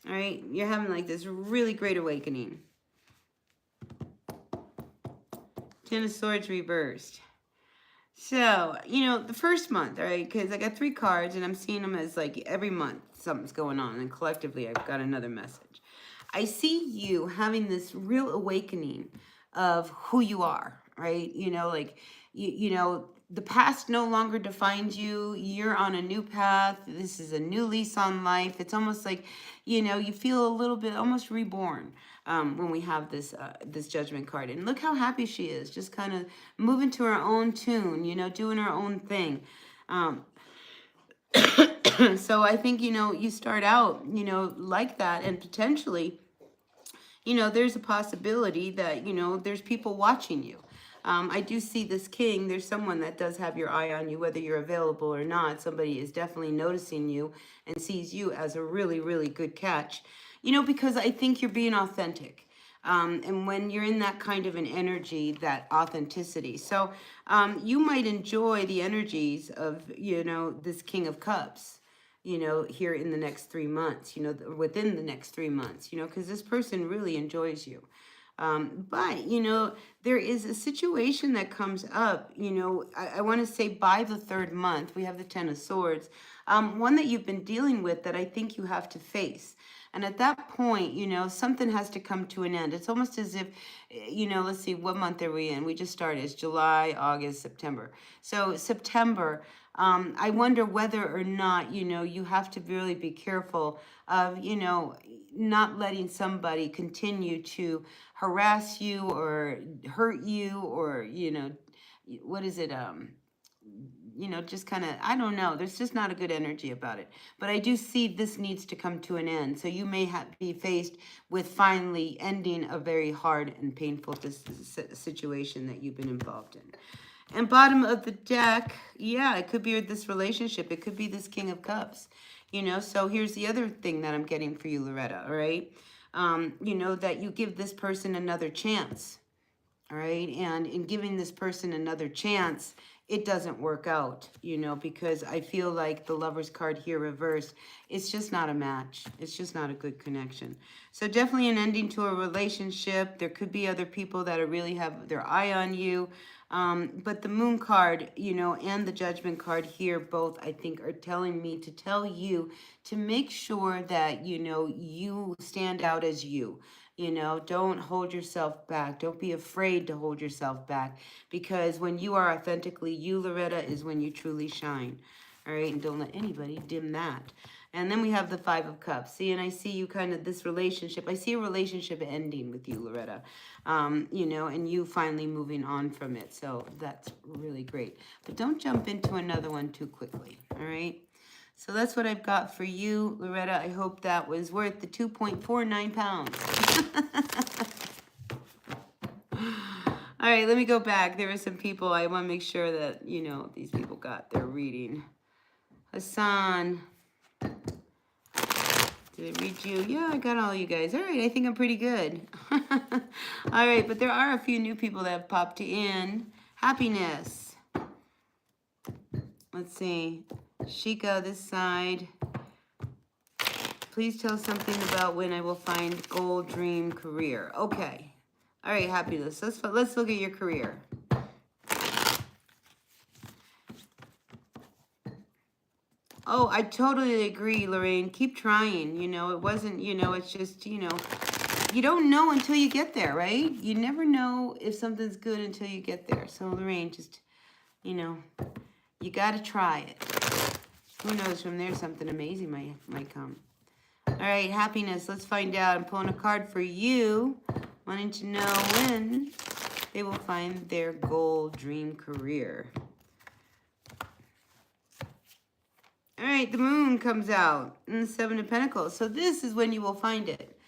All right, you're having like this really great awakening. Ten of Swords reversed. So, you know, the first month, all right, because I got 3 cards and I'm seeing them as like every month something's going on. And collectively, I've got another message. I see you having this real awakening of who you are, right? You know, like, you know, the past no longer defines you. You're on a new path. This is a new lease on life. It's almost like, you know, you feel a little bit almost reborn when we have this this Judgment card. And look how happy she is, just kind of moving to her own tune, you know, doing her own thing. So I think, you know, you start out, you know, like that, and potentially, you know, there's a possibility that, you know, there's people watching you. I do see this king. There's someone that does have your eye on you, whether you're available or not. Somebody is definitely noticing you and sees you as a really, really good catch. You know, because I think you're being authentic. And when you're in that kind of an energy, that authenticity. So you might enjoy the energies of, you know, this King of Cups, you know, here in the next 3 months, you know, within the next 3 months, you know, because this person really enjoys you. But, you know, there is a situation that comes up, you know, I want to say by the 3rd month, we have the Ten of Swords, one that you've been dealing with that I think you have to face. And at that point, you know, something has to come to an end. It's almost as if, you know, let's see, what month are we in? We just started. It's July, August, September. So September, I wonder whether or not, you know, you have to really be careful of, you know, not letting somebody continue to harass you or hurt you or, you know, what is it? You know, just kind of, I don't know. There's just not a good energy about it. But I do see this needs to come to an end. So you may be faced with finally ending a very hard and painful situation that you've been involved in. And bottom of the deck, yeah, it could be this relationship. It could be this King of Cups. You know, so here's the other thing that I'm getting for you, Loretta, all right? You know, that you give this person another chance, all right? And in giving this person another chance, it doesn't work out, you know, because I feel like the Lover's card here reversed, it's just not a match. It's just not a good connection. So definitely an ending to a relationship. There could be other people that are really have their eye on you. But the Moon card, you know, and the Judgment card here, both, I think, are telling me to tell you to make sure that, you know, you stand out as you. You know, don't hold yourself back. Don't be afraid to hold yourself back, because when you are authentically you, Loretta, is when you truly shine. All right, and don't let anybody dim that. And then we have the Five of Cups. See, and I see you kind of this relationship. I see a relationship ending with you, Loretta. You know, and you finally moving on from it. So that's really great. But don't jump into another one too quickly. All right. So that's what I've got for you, Loretta. I hope that was worth the 2.49 pounds. All right, let me go back. There were some people. I want to make sure that, you know, these people got their reading. Hassan. Did I read you? Yeah, I got all you guys. All right, I think I'm pretty good. All right, but there are a few new people that have popped in. Happiness. Let's see. Shika, this side. Please tell something about when I will find goal, dream, career. Okay. All right, happiness. Let's look at your career. Oh, I totally agree, Lorraine. Keep trying. You know, it wasn't, you know, it's just, you know, you don't know until you get there, right? You never know if something's good until you get there. So, Lorraine, just, you know, you got to try it. Who knows, from there something amazing might come. All right, happiness. Let's find out. I'm pulling a card for you, wanting to know when they will find their goal, dream, career. All right, the moon comes out in the Seven of Pentacles. So this is when you will find it.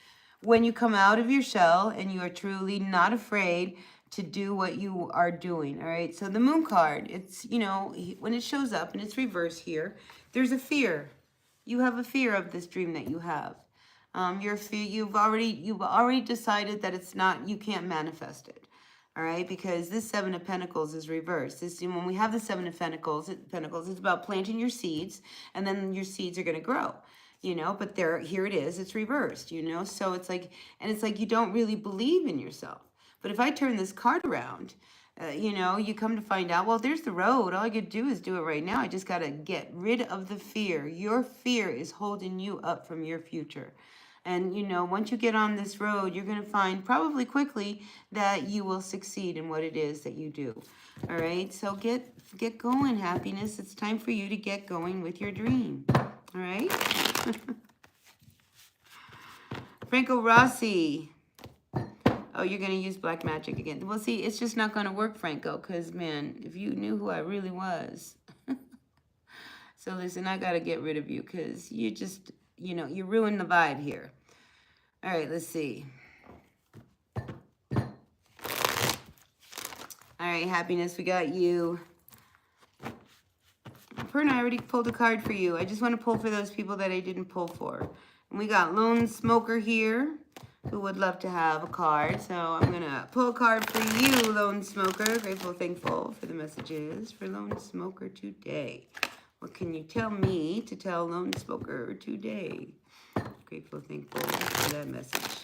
When you come out of your shell and you are truly not afraid to do what you are doing. All right, so the moon card, it's, you know, when it shows up and it's reversed here, there's a fear. You have a fear of this dream that you have. You've already decided that it's not, you can't manifest it. All right, because this Seven of Pentacles is reversed. When we have the Seven of Pentacles, it's about planting your seeds, and then your seeds are going to grow, you know, but here it is, it's reversed, you know, so it's like, and it's like you don't really believe in yourself. But if I turn this card around, you know, you come to find out, well, there's the road. All I could do is do it right now. I just got to get rid of the fear. Your fear is holding you up from your future. And, you know, once you get on this road, you're going to find probably quickly that you will succeed in what it is that you do. All right. So get going, happiness. It's time for you to get going with your dream. All right. Franco Rossi. Oh, you're going to use black magic again. Well, see, it's just not going to work, Franco, because, man, if you knew who I really was. So, listen, I got to get rid of you because you just, you know, you ruined the vibe here. All right, let's see. All right, happiness, we got you. Perna, I already pulled a card for you. I just want to pull for those people that I didn't pull for. And we got Lone Smoker here, who would love to have a card. So I'm going to pull a card for you, Lone Smoker. Grateful, thankful for the messages for Lone Smoker today. What can you tell me to tell Lone Smoker today? Grateful, thankful for that message.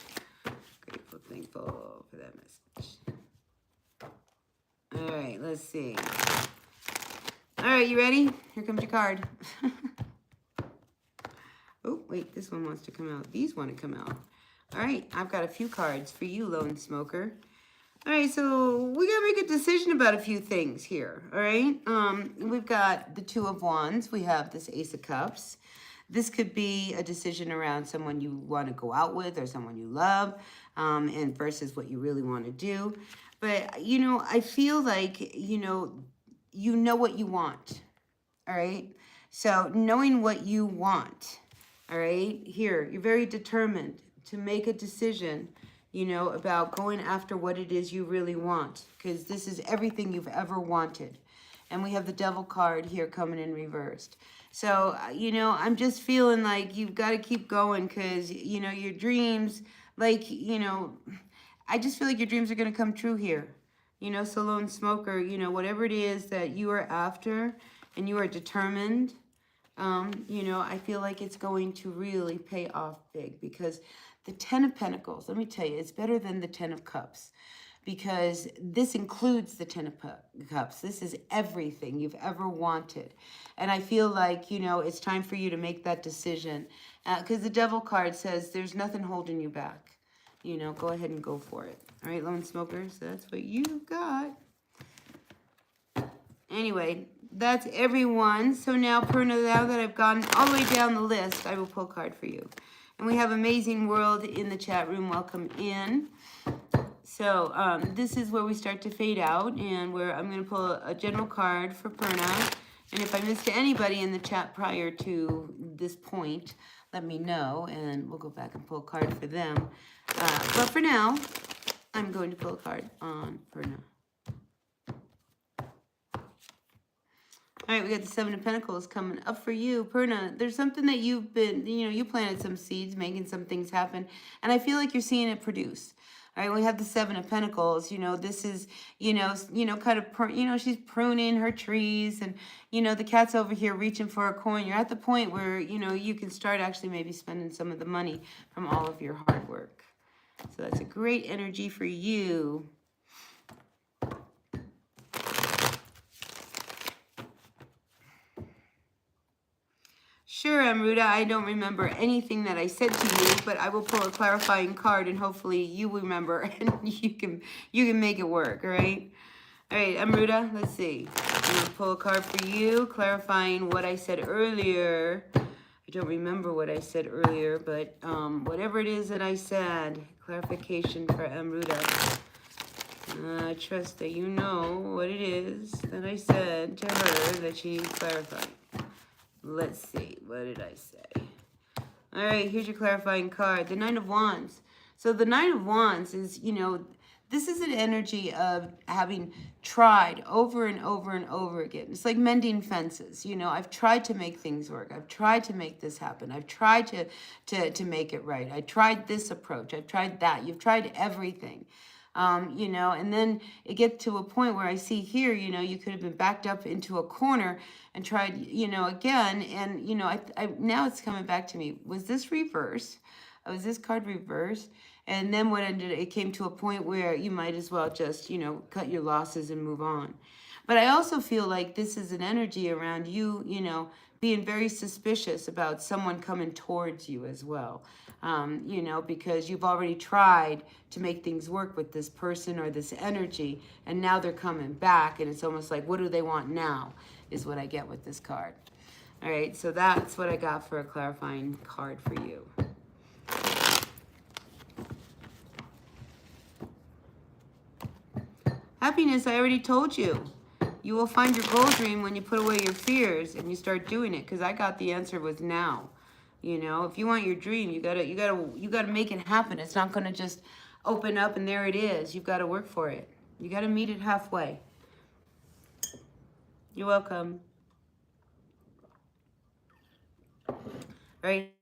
Grateful, thankful for that message. All right, let's see. All right, you ready? Here comes your card. Oh, wait, this one wants to come out. These want to come out. All right, I've got a few cards for you, Lone Smoker. All right, so we got to make a decision about a few things here, all right? We've got the Two of Wands. We have this Ace of Cups. This could be a decision around someone you want to go out with or someone you love, and versus what you really want to do. But, you know, I feel like, you know what you want, all right? So knowing what you want, all right, here, you're very determined to make a decision, you know, about going after what it is you really want, because this is everything you've ever wanted. And we have the Devil card here coming in reversed. So, you know, I'm just feeling like you've got to keep going because, you know, your dreams, like, you know, I just feel like your dreams are going to come true here. You know, so Lone Smoker, you know, whatever it is that you are after and you are determined, you know, I feel like it's going to really pay off big because the Ten of Pentacles, let me tell you, it's better than the Ten of Cups because this includes the Ten of Cups. This is everything you've ever wanted. And I feel like, you know, it's time for you to make that decision because the Devil card says there's nothing holding you back. you know, go ahead and go for it. All right, lone smokers, that's what you got. Anyway, that's everyone. So now, Perna, now that I've gone all the way down the list, I will pull a card for you. And we have Amazing World in the chat room. Welcome in. So this is where we start to fade out, and where I'm going to pull a general card for Perna. And if I missed anybody in the chat prior to this point, let me know, and we'll go back and pull a card for them. But for now, I'm going to pull a card on Perna. All right, we got the Seven of Pentacles coming up for you. Perna, there's something that you've been, you know, you planted some seeds, making some things happen, and I feel like you're seeing it produce. All right, we have the Seven of Pentacles. You know, this is, you know, kind of, she's pruning her trees, and, you know, the cat's over here reaching for a coin. You're at the point where, you know, you can start actually maybe spending some of the money from all of your hard work. So that's a great energy for you. Sure, Amruta, I don't remember anything that I said to you, but I will pull a clarifying card, and hopefully you remember, and you can make it work, all right? All right, Amruta, let's see. I'm going to pull a card for you, clarifying what I said earlier. I don't remember what I said earlier, but whatever it is that I said, clarification for Amruta. I trust that you know what it is that I said to her that she clarified. Let's see, what did I say? All right, here's your clarifying card, the Nine of Wands. So the Nine of Wands is, you know, this is an energy of having tried over and over and over again. It's like mending fences. You know, I've tried to make things work. I've tried to make this happen. I've tried to make it right. I tried this approach. I've tried that. You've tried everything. You know, and then it gets to a point where I see here, you know, you could have been backed up into a corner and tried, you know, again. And, you know, I now it's coming back to me. Was this reverse? Was this card reversed? And then what ended, it came to a point where you might as well just, you know, cut your losses and move on. But I also feel like this is an energy around you, you know, being very suspicious about someone coming towards you as well. You know, because you've already tried to make things work with this person or this energy, and now they're coming back, and it's almost like, what do they want now, is what I get with this card. All right, so that's what I got for a clarifying card for you. Happiness, I already told you. You will find your goal dream when you put away your fears and you start doing it, because I got the answer was now. You know, if you want your dream, you gotta make it happen. It's not gonna just open up and there it is. You've got to work for it. You got to meet it halfway. You're welcome. All right.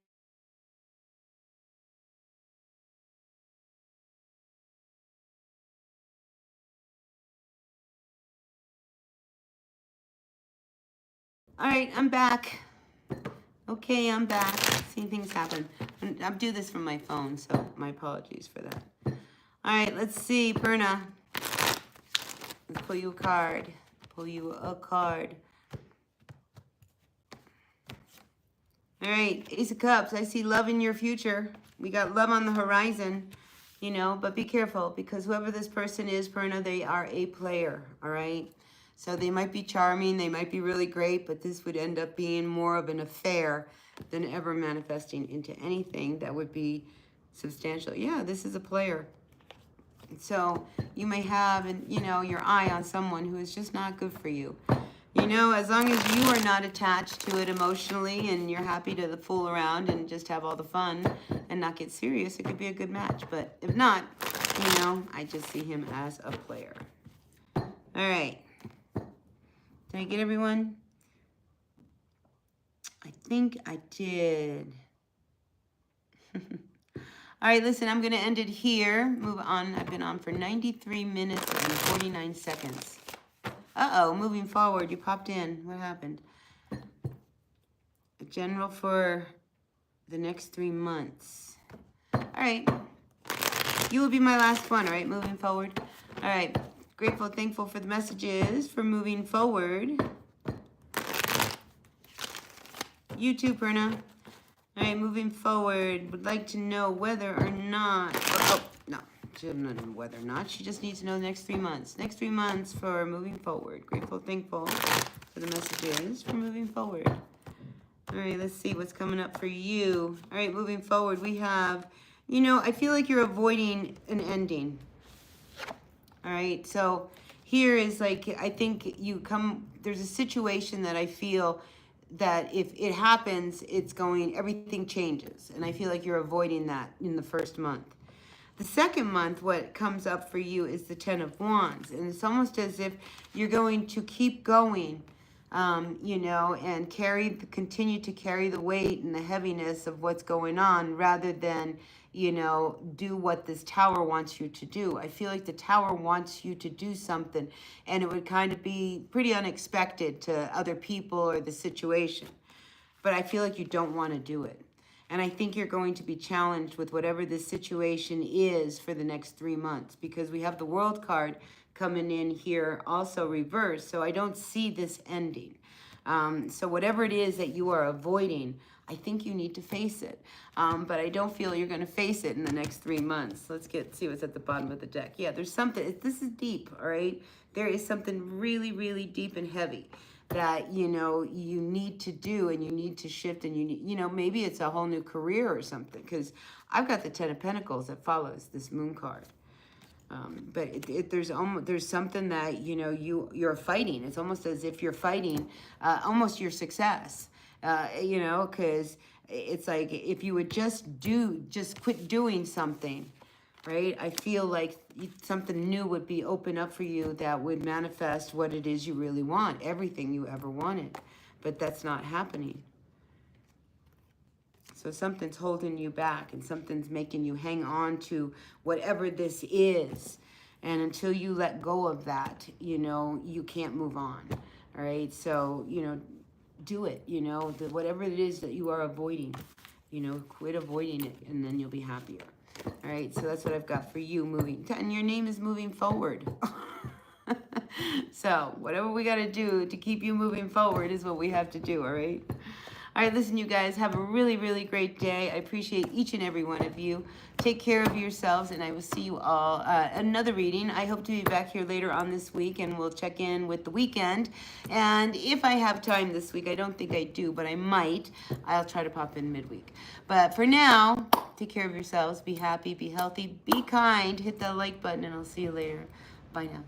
All right, I'm back. Okay, I'm back. Seeing things happen. I do this from my phone, so my apologies for that. All right, let's see, Perna. Let's pull you a card. Pull you a card. All right, Ace of Cups. I see love in your future. We got love on the horizon, you know, but be careful, because whoever this person is, Perna, they are a player, all right? So they might be charming, they might be really great, but this would end up being more of an affair than ever manifesting into anything that would be substantial. Yeah, this is a player. So you may have, you know, your eye on someone who is just not good for you. You know, as long as you are not attached to it emotionally and you're happy to fool around and just have all the fun and not get serious, it could be a good match. But if not, you know, I just see him as a player. All right. Did I get everyone? I think I did. All right, listen, I'm going to end it here. Move on. I've been on for 93 minutes and 49 seconds. Uh-oh, moving forward. You popped in. What happened? A general for the next 3 months. All right. You will be my last one, all right, moving forward. All right. Grateful, thankful for the messages for moving forward. You too, Perna. All right, moving forward, would like to know whether or not, oh, no, she doesn't know whether or not. She just needs to know the next 3 months. Next 3 months for moving forward. Grateful, thankful for the messages for moving forward. All right, let's see what's coming up for you. All right, moving forward, we have, you know, I feel like you're avoiding an ending. All right, so here is like, I think there's a situation that I feel that if it happens, everything changes. And I feel like you're avoiding that in the first month. The second month, what comes up for you is the Ten of Wands. And it's almost as if you're going to keep going, you know, and continue to carry the weight and the heaviness of what's going on rather than, you know, do what this Tower wants you to do. I feel like the Tower wants you to do something, and it would kind of be pretty unexpected to other people or the situation. But I feel like you don't want to do it. And I think you're going to be challenged with whatever this situation is for the next 3 months, because we have the World card coming in here also reversed. So I don't see this ending. So whatever it is that you are avoiding, I think you need to face it. But I don't feel you're going to face it in the next 3 months. Let's see what's at the bottom of the deck. Yeah, there's something. This is deep, all right? There is something really, really deep and heavy that, you know, you need to do, and you need to shift, and you know, maybe it's a whole new career or something, because I've got the Ten of Pentacles that follows this Moon card. But there's something that, you know, you're fighting. It's almost as if you're fighting almost your success, you know, because it's like if you would just quit doing something, right? I feel like something new would be open up for you that would manifest what it is you really want, everything you ever wanted. But that's not happening. So something's holding you back, and something's making you hang on to whatever this is. And until you let go of that, you know, you can't move on. All right. So, you know, do it, you know, whatever it is that you are avoiding, you know, quit avoiding it, and then you'll be happier. All right. So that's what I've got for you and your name is moving forward. So whatever we got to do to keep you moving forward is what we have to do. All right. All right, listen, you guys, have a really, really great day. I appreciate each and every one of you. Take care of yourselves, and I will see you all another reading. I hope to be back here later on this week, and we'll check in with the weekend. And if I have time this week, I don't think I do, but I might. I'll try to pop in midweek. But for now, take care of yourselves. Be happy, be healthy, be kind. Hit that like button, and I'll see you later. Bye now.